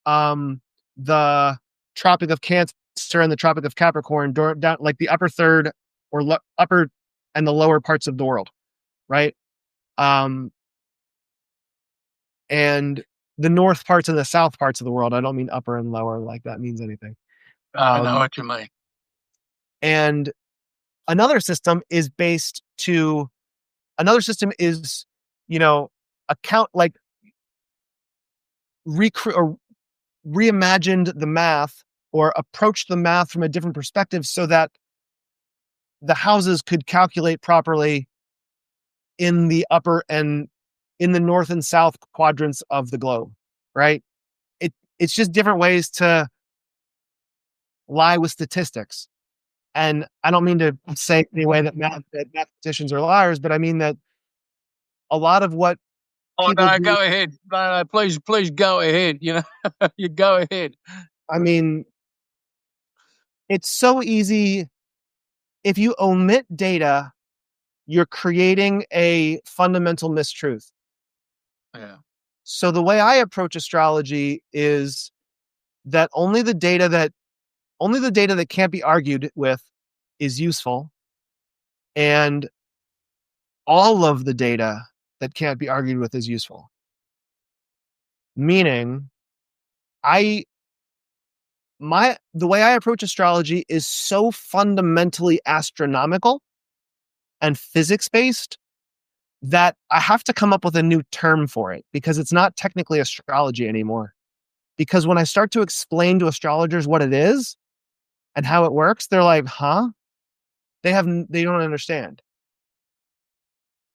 [SPEAKER 1] the Tropic of Cancer and the Tropic of Capricorn, down like the upper third or upper and the lower parts of the world, right? Um, and the north parts and the south parts of the world. I don't mean upper and lower like that means anything.
[SPEAKER 2] I know what you mean.
[SPEAKER 1] And another system is based to another system is, you know, account like or reimagined the math or approached the math from a different perspective so that the houses could calculate properly in the upper and in the north and south quadrants of the globe, right? It's just different ways to lie with statistics. And I don't mean to say any way that mathematicians are liars, but I mean that a lot of what
[SPEAKER 2] Oh
[SPEAKER 1] people
[SPEAKER 2] no,
[SPEAKER 1] do,
[SPEAKER 2] go ahead. No, please go ahead. You know, you go ahead.
[SPEAKER 1] I mean, it's so easy. If you omit data, you're creating a fundamental mistruth.
[SPEAKER 2] Yeah.
[SPEAKER 1] So the way I approach astrology is that only the data that can't be argued with is useful, and all of the data that can't be argued with is useful. Meaning, I the way I approach astrology is so fundamentally astronomical and physics based that I have to come up with a new term for it because it's not technically astrology anymore. Because when I start to explain to astrologers what it is and how it works, they're like, "Huh?" They don't understand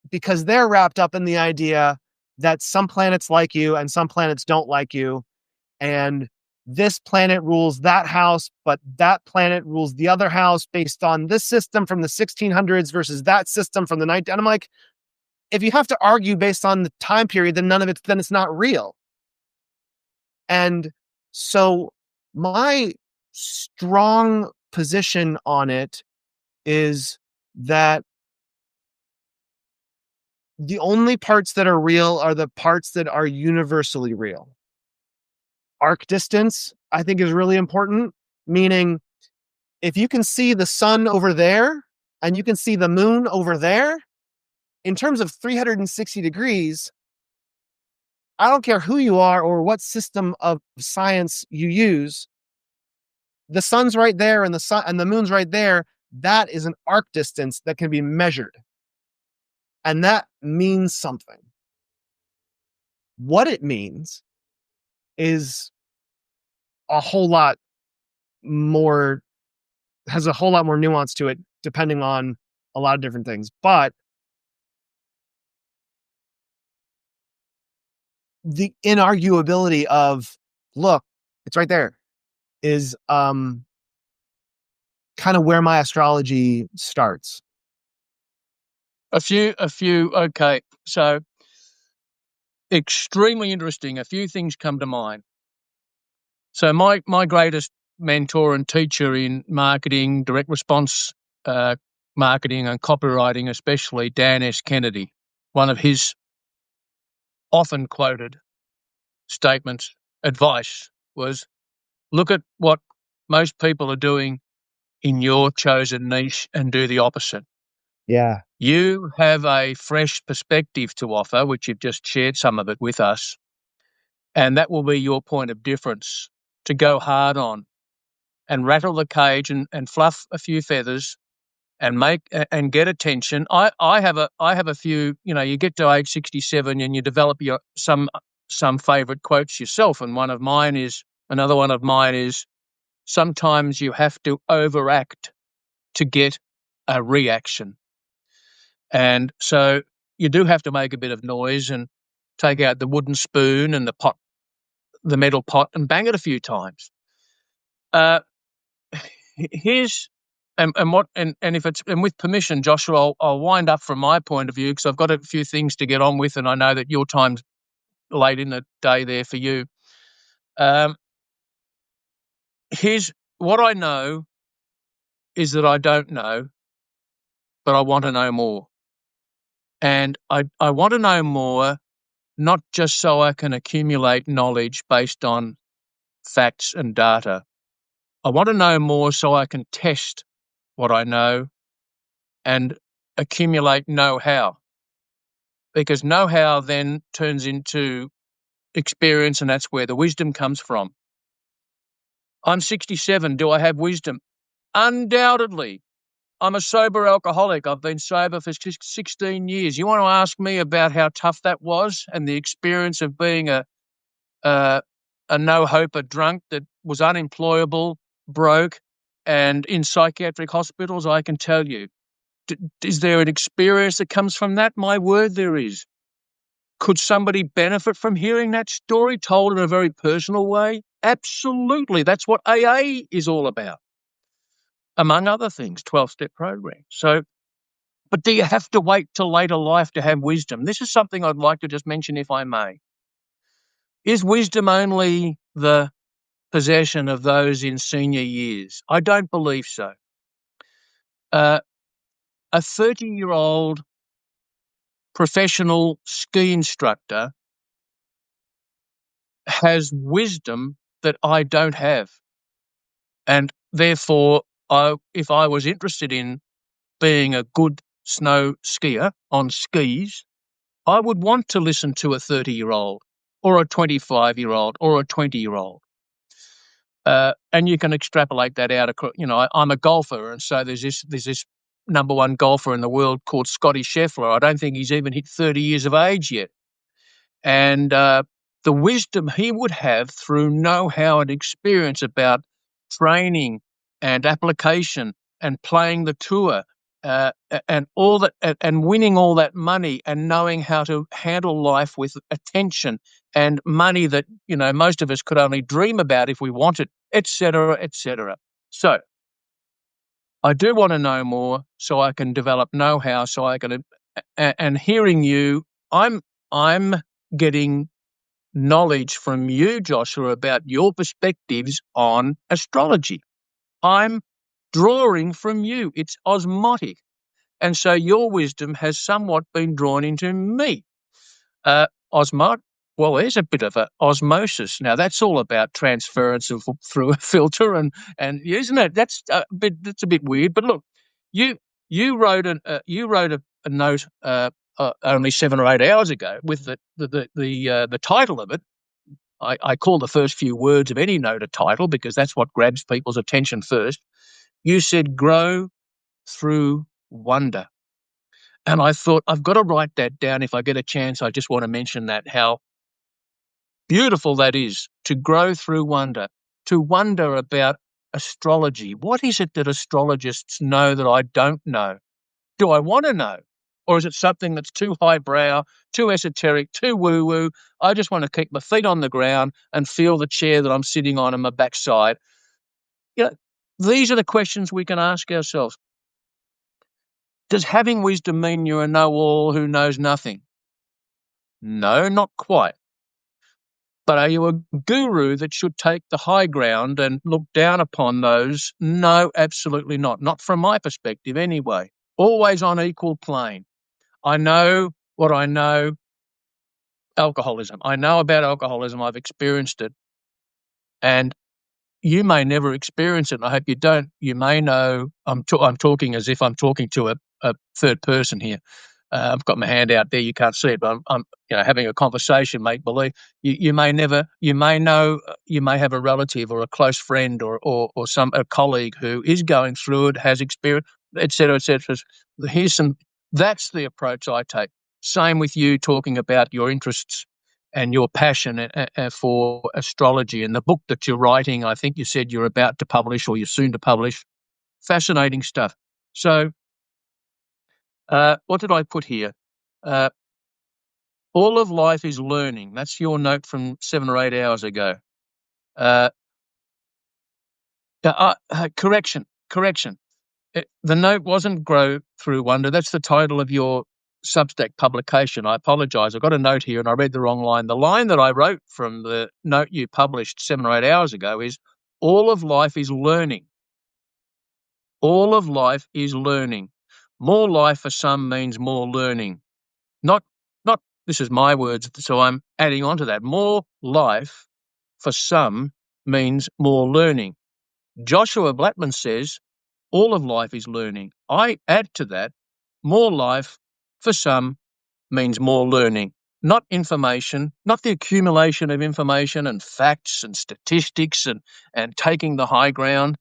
[SPEAKER 1] because they're wrapped up in the idea that some planets like you and some planets don't like you, and this planet rules that house, but that planet rules the other house based on this system from the 1600s versus that system from the 19. And I'm like, if you have to argue based on the time period, then it's not real. And so my strong position on it is that the only parts that are real are the parts that are universally real. Arc distance, I think, is really important, meaning if you can see the sun over there and you can see the moon over there, in terms of 360 degrees, I don't care who you are or what system of science you use, the sun's right there and the moon's right there. That is an arc distance that can be measured. And that means something. What it means is a whole lot more, has a whole lot more nuance to it, depending on a lot of different things. But the inarguability of, look, it's right there, is kind of where my astrology starts.
[SPEAKER 2] A few. Okay, so extremely interesting. A few things come to mind. So my greatest mentor and teacher in marketing, direct response marketing and copywriting, especially Dan S. Kennedy, one of his often quoted statements, advice was, look at what most people are doing in your chosen niche and do the opposite.
[SPEAKER 1] Yeah.
[SPEAKER 2] You have a fresh perspective to offer, which you've just shared some of it with us, and that will be your point of difference to go hard on and rattle the cage and fluff a few feathers and make and get attention. I have a few, you know, you get to age 67 and you develop your some favorite quotes yourself, and another one of mine is sometimes you have to overact to get a reaction. And so you do have to make a bit of noise and take out the wooden spoon and the metal pot, and bang it a few times. Uh, here's and if it's, and with permission, Joshua, I'll wind up from my point of view because I've got a few things to get on with, and I know that your time's late in the day there for you. Here's what I know is that I don't know, but I want to know more. And I want to know more, not just so I can accumulate knowledge based on facts and data. I want to know more so I can test what I know and accumulate know-how, because know-how then turns into experience, and that's where the wisdom comes from. I'm 67. Do I have wisdom? Undoubtedly. I'm a sober alcoholic. I've been sober for 16 years. You want to ask me about how tough that was and the experience of being a no-hoper drunk that was unemployable, broke, and in psychiatric hospitals? I can tell you. Is there an experience that comes from that? My word, there is. Could somebody benefit from hearing that story told in a very personal way? Absolutely. That's what AA is all about, among other things, 12-step program. So, but do you have to wait till later life to have wisdom? This is something I'd like to just mention, if I may. Is wisdom only the possession of those in senior years? I don't believe so. A 30-year-old professional ski instructor has wisdom that I don't have. And therefore, if I was interested in being a good snow skier on skis, I would want to listen to a 30-year-old or a 25-year-old or a 20-year-old. And you can extrapolate that out. I'm a golfer, and so there's this number one golfer in the world called Scotty Scheffler. I don't think he's even hit 30 years of age yet. And the wisdom he would have through know-how and experience about training and application and playing the tour and all that, and winning all that money and knowing how to handle life with attention and money that, most of us could only dream about if we wanted, et cetera, et cetera. So I do want to know more so I can develop know-how, so I can, and hearing you, I'm getting knowledge from you, Joshua, about your perspectives on astrology. I'm drawing from you. It's osmotic. And so your wisdom has somewhat been drawn into me. Well, there's a bit of a osmosis. Now, that's all about transference through a filter, and isn't it? That's a bit weird. But look, you wrote a note only 7 or 8 hours ago with the title of it. I call the first few words of any note a title because that's what grabs people's attention first. You said, grow through wonder. And I thought, I've got to write that down. If I get a chance, I just want to mention that, how beautiful that is, to grow through wonder, to wonder about astrology. What is it that astrologists know that I don't know? Do I want to know? Or is it something that's too highbrow, too esoteric, too woo-woo? I just want to keep my feet on the ground and feel the chair that I'm sitting on my backside. These are the questions we can ask ourselves. Does having wisdom mean you're a know-all who knows nothing? No, not quite. But are you a guru that should take the high ground and look down upon those? No, absolutely not. Not from my perspective anyway. Always on equal plane. I know what I know. Alcoholism. I know about alcoholism. I've experienced it. And you may never experience it, and I hope you don't. You may know, I'm talking as if I'm talking to a third person here. I've got my hand out there. You can't see it, but I'm having a conversation, make believe. You may know, you may have a relative or a close friend or a colleague who is going through it, has experience, et cetera, et cetera. That's the approach I take. Same with you talking about your interests and your passion for astrology and the book that you're writing. I think you said you're about to publish or you're soon to publish. Fascinating stuff. So What did I put here? Uh, all of life is learning. That's your note from 7 or 8 hours ago. Uh, correction. The note wasn't Grow Through Wonder. That's the title of your Substack publication. I apologize. I got a note here and I read the wrong line. The line that I wrote from the note you published 7 or 8 hours ago is all of life is learning. All of life is learning. More life for some means more learning. Not, this is my words, so I'm adding on to that. More life for some means more learning. Joshua Blatman says all of life is learning. I add to that, more life for some means more learning. Not information, not the accumulation of information and facts and statistics and taking the high ground.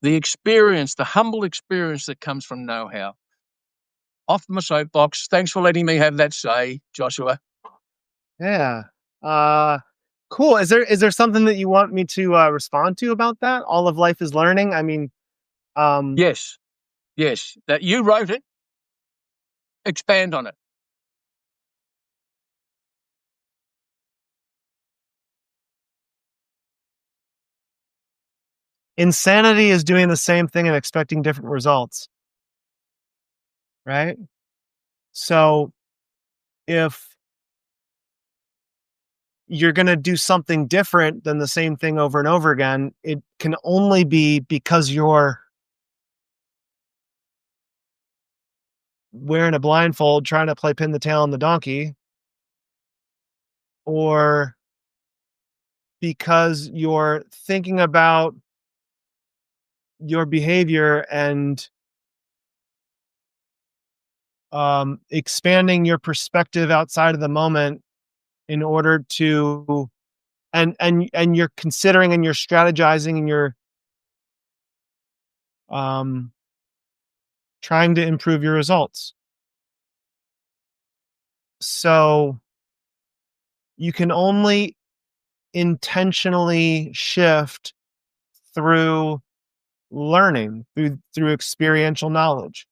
[SPEAKER 2] The experience, the humble experience that comes from know-how. Off my soapbox. Thanks for letting me have that say, Joshua.
[SPEAKER 1] Yeah. Uh, cool. Is there something that you want me to respond to about that? All of life is learning. I mean, um,
[SPEAKER 2] Yes, that you wrote it. Expand on it.
[SPEAKER 1] insanity is doing the same thing and expecting different results, right? So if you're going to do something different than the same thing over and over again, it can only be because you're wearing a blindfold trying to play pin the tail on the donkey, or because you're thinking about your behavior and expanding your perspective outside of the moment in order to and you're considering and you're strategizing and you're um, trying to improve your results. So you can only intentionally shift through learning, through experiential knowledge.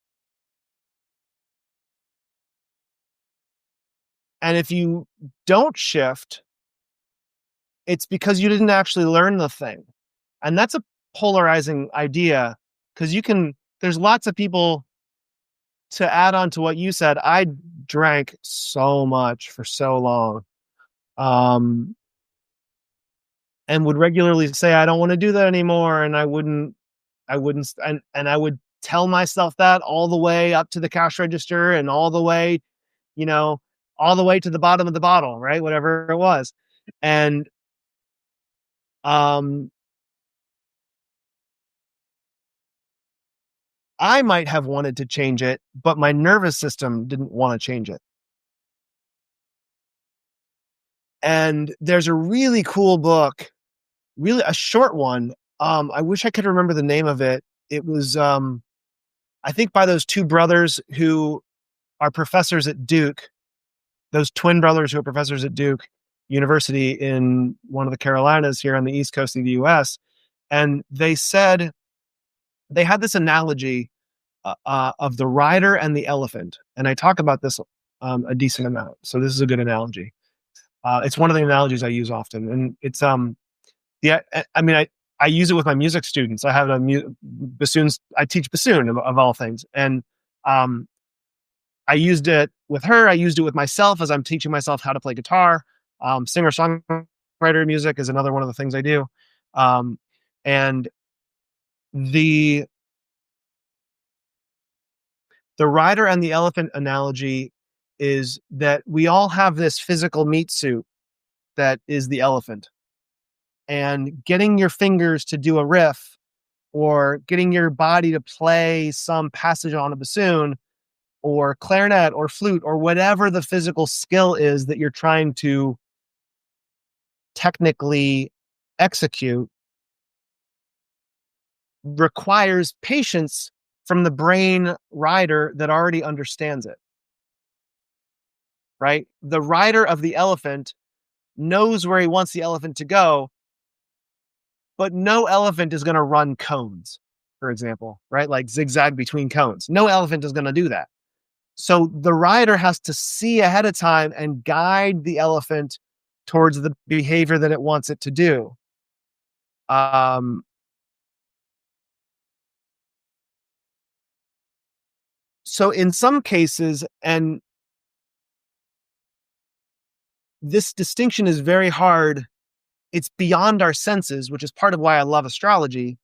[SPEAKER 1] And if you don't shift, it's because you didn't actually learn the thing. And that's a polarizing idea because there's lots of people to add on to what you said. I drank so much for so long. Um, and would regularly say, I don't want to do that anymore. And and I would tell myself that all the way up to the cash register and all the way, you know, all the way to the bottom of the bottle, right? Whatever it was. And, um, I might have wanted to change it, but my nervous system didn't want to change it. And there's a really cool book, really a short one. I wish I could remember the name of it. It was, I think by those two brothers who are professors at Duke, those twin brothers who are professors at Duke University in one of the Carolinas here on the East Coast of the US. And they said, they had this analogy of the rider and the elephant. And I talk about this a decent amount. So this is a good analogy. It's one of the analogies I use often. And it's, yeah, I mean, I use it with my music students. I have bassoons. I teach bassoon of all things. And I used it with her. I used it with myself as I'm teaching myself how to play guitar. Singer songwriter music is another one of the things I do. And the rider and the elephant analogy is that we all have this physical meat suit that is the elephant. And getting your fingers to do a riff or getting your body to play some passage on a bassoon or clarinet or flute or whatever the physical skill is that you're trying to technically execute requires patience from the brain rider that already understands it. Right? The rider of the elephant knows where he wants the elephant to go, but no elephant is going to run cones, for example, right? Like zigzag between cones. No elephant is going to do that. So the rider has to see ahead of time and guide the elephant towards the behavior that it wants it to do. Um, so in some cases, and this distinction is very hard, it's beyond our senses, which is part of why I love astrology.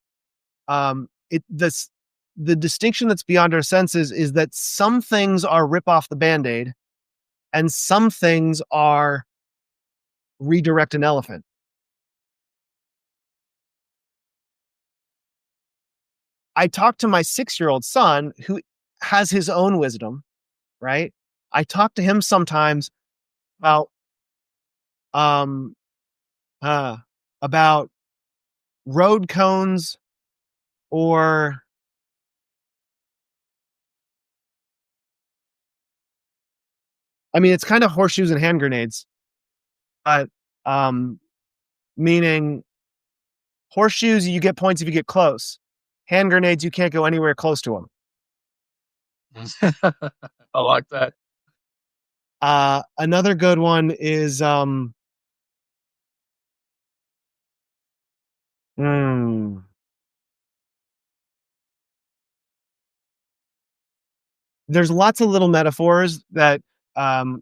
[SPEAKER 1] The distinction that's beyond our senses is that some things are rip off the band-aid and some things are redirect an elephant. I talk to my 6-year-old son who has his own wisdom, right? I talk to him sometimes about um uh about road cones, or I mean it's kind of horseshoes and hand grenades. But um meaning horseshoes you get points if you get close. Hand grenades you can't go anywhere close to them.
[SPEAKER 2] I like that.
[SPEAKER 1] Another good one is hmm, there's lots of little metaphors that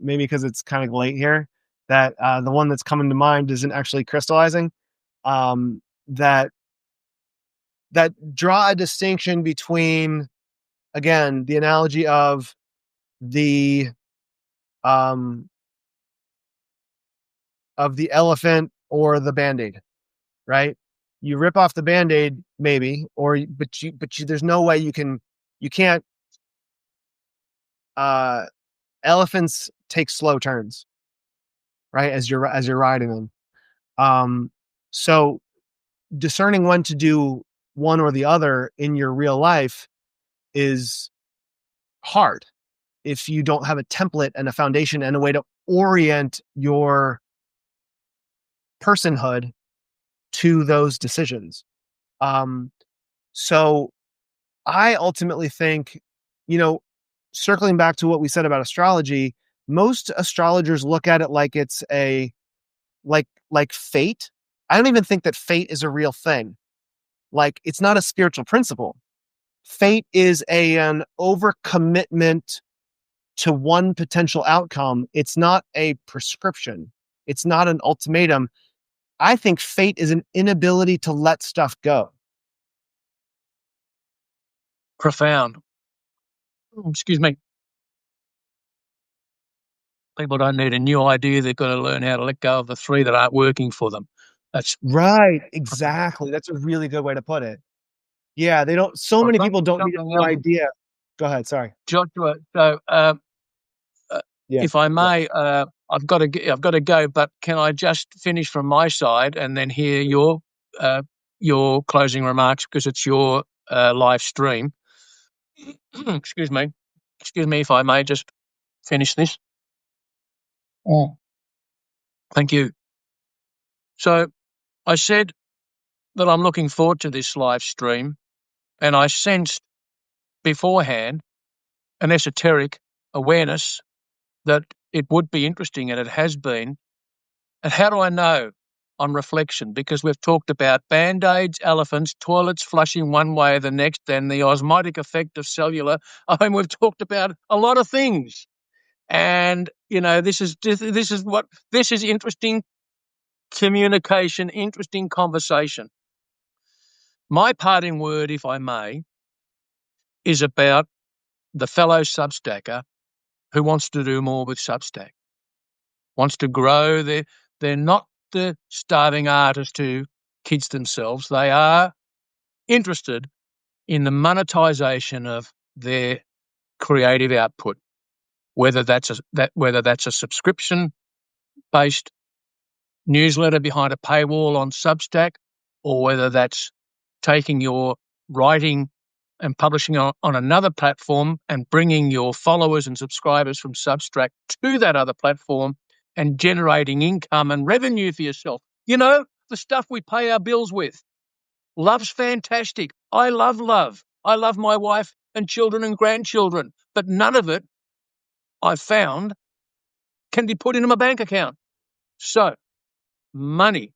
[SPEAKER 1] maybe because it's kind of late here, that the one that's coming to mind isn't actually crystallizing. Um, that that draw a distinction between, again, the analogy the um of the elephant or the band-aid, right? You rip off the band-aid maybe, but you there's no way you can't uh elephants take slow turns, right? As you're riding them. Um so discerning when to do one or the other in your real life is hard if you don't have a template and a foundation and a way to orient your personhood to those decisions. Um, so I ultimately think, you know, circling back to what we said about astrology, most astrologers look at it like it's a like fate. I don't even think that fate is a real thing. Like it's not a spiritual principle. Fate is an overcommitment to one potential outcome. It's not a prescription. It's not an ultimatum. I think fate is an inability to let stuff go.
[SPEAKER 2] Profound. Excuse me. People don't need a new idea. They've got to learn how to let go of the three that aren't working for them. That's
[SPEAKER 1] Right,
[SPEAKER 2] profound.
[SPEAKER 1] exactly. That's a really good way to put it. Yeah, they don't so
[SPEAKER 2] Well,
[SPEAKER 1] many people don't need
[SPEAKER 2] something
[SPEAKER 1] a new
[SPEAKER 2] else,
[SPEAKER 1] idea. Go ahead, sorry.
[SPEAKER 2] Joshua. Uh,
[SPEAKER 1] Yeah,
[SPEAKER 2] if I
[SPEAKER 1] yeah.
[SPEAKER 2] may, I've got to go. But can I just finish from my side and then hear your closing remarks because it's your live stream. Excuse me. Excuse me if I may just finish this. Oh, thank you. So I said that I'm looking forward to this live stream, and I sensed beforehand an esoteric awareness that it would be interesting, and it has been. And how do I know? On reflection, because we've talked about band-aids, elephants, toilets flushing one way or the next, and the osmotic effect of cellular. I mean, we've talked about a lot of things. And this is interesting communication, interesting conversation. My parting word, if I may, is about the fellow Substacker who wants to do more with Substack, wants to grow. They're not the starving artist who kids themselves. They are interested in the monetization of their creative output, whether that's a subscription based newsletter behind a paywall on Substack, or whether that's taking your writing and publishing on another platform and bringing your followers and subscribers from Substack to that other platform and generating income and revenue for yourself. You know, the stuff we pay our bills with. Love's fantastic. I love love. I love my wife and children and grandchildren, but none of it I found can be put into my bank account. So, money.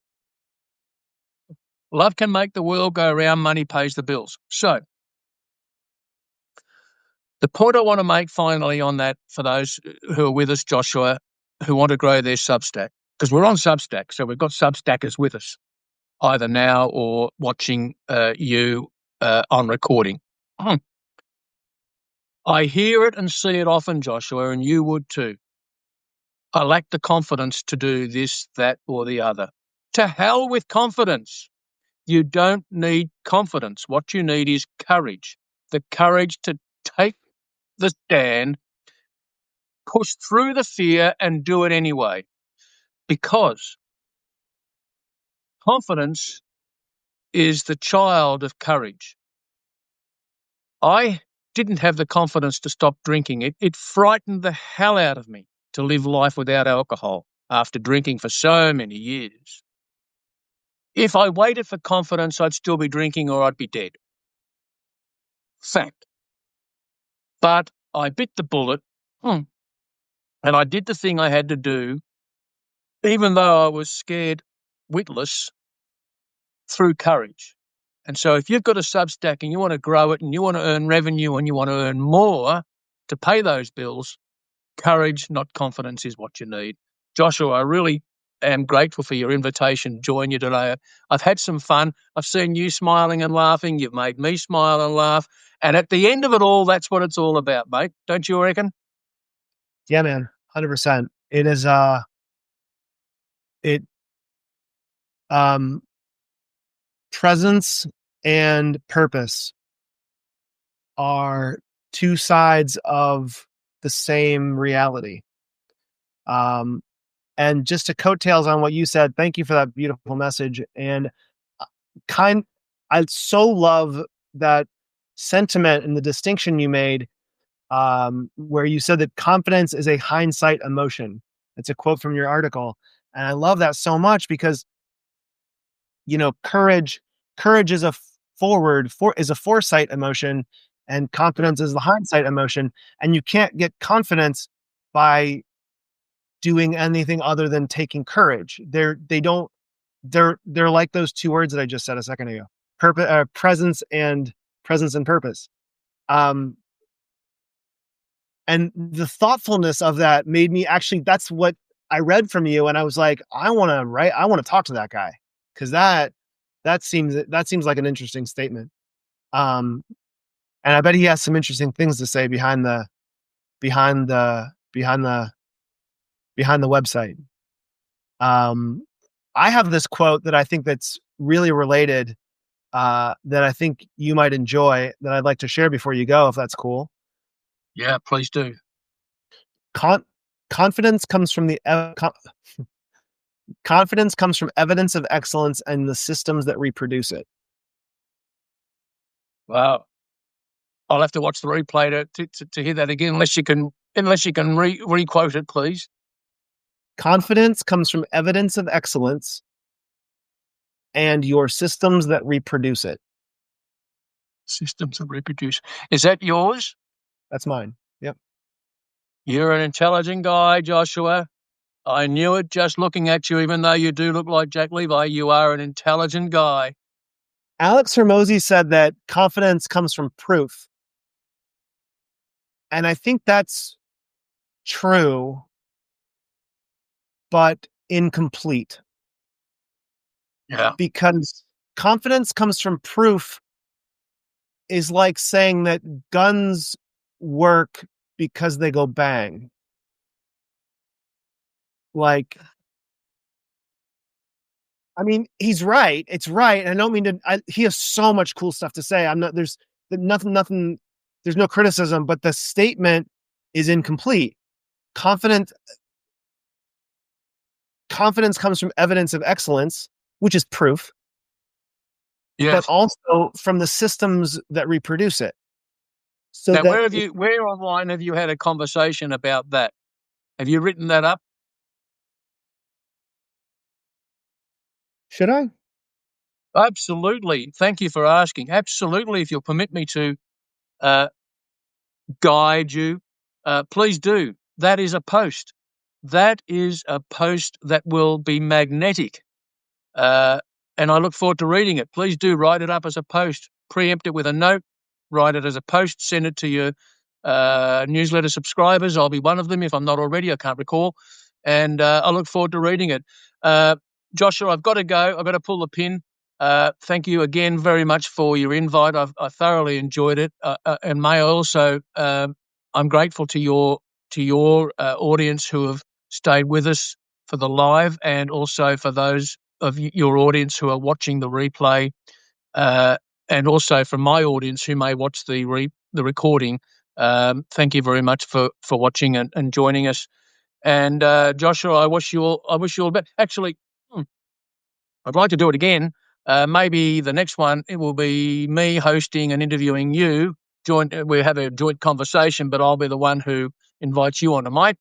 [SPEAKER 2] Love can make the world go round, money pays the bills. So, the point I want to make finally on that for those who are with us, Joshua, who want to grow their Substack, because we're on Substack, so we've got Substackers with us, either now or watching you on recording. I hear it and see it often, Joshua, and you would too. I lack the confidence to do this, that, or the other. To hell with confidence. You don't need confidence. What you need is courage. The courage to take the stand, push through the fear, and do it anyway. Because confidence is the child of courage. I didn't have the confidence to stop drinking. It frightened the hell out of me to live life without alcohol after drinking for so many years. If I waited for confidence, I'd still be drinking or I'd be dead. Fact. But I bit the bullet and I did the thing I had to do, even though I was scared witless, through courage. And so if you've got a Substack and you want to grow it and you want to earn revenue and you want to earn more to pay those bills, courage, not confidence, is what you need. Joshua, I really am grateful for your invitation to join you today. I've had some fun. I've seen you smiling and laughing. You've made me smile and laugh. And at the end of it all, that's what it's all about, mate. Don't you reckon?
[SPEAKER 1] Yeah, man. 100%. It is, it, um, presence and purpose are two sides of the same reality. Um, and just to coattails on what you said, thank you for that beautiful message. And uh, kind, I so love that sentiment and the distinction you made, where you said that confidence is a hindsight emotion. It's a quote from your article, and I love that so much because courage is a is a foresight emotion, and confidence is the hindsight emotion. And you can't get confidence by doing anything other than taking courage. They're like those two words that I just said a second ago. Purpose, presence and purpose. Um, and the thoughtfulness of that made me actually. That's what I read from you, and I was like, I want to write. I want to talk to that guy because that seems like an interesting statement. Um, and I bet he has some interesting things to say behind the behind the behind the website. Um, I have this quote that I think that's really related, that I think you might enjoy, that I'd like to share before you go, if that's cool.
[SPEAKER 2] Yeah, please do.
[SPEAKER 1] Con- confidence comes from confidence comes from evidence of excellence and the systems that reproduce it.
[SPEAKER 2] Wow. I'll have to watch the replay to hear that again, unless you can re-quote it, please.
[SPEAKER 1] Confidence comes from evidence of excellence and your systems that reproduce it.
[SPEAKER 2] Systems that reproduce. Is that yours?
[SPEAKER 1] That's mine. Yep.
[SPEAKER 2] You're an intelligent guy, Joshua. I knew it just looking at you, even though you do look like Jack Levi. You are an intelligent guy.
[SPEAKER 1] Alex Hormozy said that confidence comes from proof. And I think that's true, but incomplete.
[SPEAKER 2] Yeah.
[SPEAKER 1] Because confidence comes from proof is like saying that guns work because they go bang. Like, I mean, he's right. It's right. And I don't mean to, he has so much cool stuff to say. There's nothing, there's no criticism, but the statement is incomplete. Confidence comes from evidence of excellence, which is proof,
[SPEAKER 2] Yes.
[SPEAKER 1] but also from the systems that reproduce it. So
[SPEAKER 2] now,
[SPEAKER 1] that
[SPEAKER 2] where online have you had a conversation about that? Have you written that up?
[SPEAKER 1] should I?
[SPEAKER 2] Absolutely. Thank you for asking. Absolutely. If you'll permit me to guide you, please do. that is a post. That is a post that will be magnetic. Uh, and I look forward to reading it. Please do write it up as a post, preempt it with a note, write it as a post, send it to your newsletter subscribers. I'll be one of them if I'm not already. I can't recall. And I look forward to reading it. Joshua, I've got to go. I've got to pull the pin. Thank you again very much for your invite. I thoroughly enjoyed it. And may I also, I'm grateful to your audience who have stayed with us for the live, and also for those of your audience who are watching the replay, uh, and also from my audience who may watch the recording. Thank you very much for watching and joining us. And Joshua, I wish you all the best. Actually, I'd like to do it again. Maybe the next one it will be me hosting and interviewing you. We have a joint conversation, but I'll be the one who invites you onto my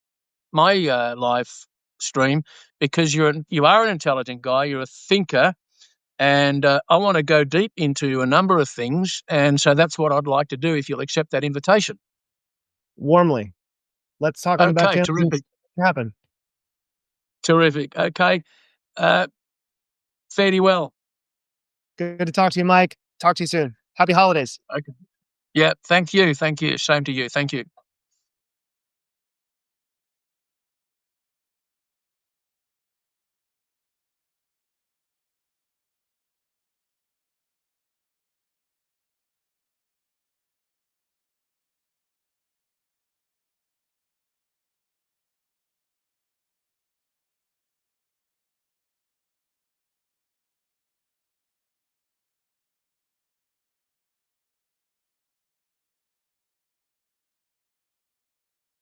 [SPEAKER 2] live stream, because you are an intelligent guy. You're a thinker, and I want to go deep into a number of things, and so that's what I'd like to do if you'll accept that invitation.
[SPEAKER 1] Warmly. Let's talk on the back
[SPEAKER 2] Okay,
[SPEAKER 1] channel.
[SPEAKER 2] terrific,
[SPEAKER 1] Happen.
[SPEAKER 2] terrific. Okay, uh, fairly well.
[SPEAKER 1] Good to talk to you, Mike. Talk to you soon. Happy holidays.
[SPEAKER 2] Okay. Yeah, thank you. Same to you. Thank you.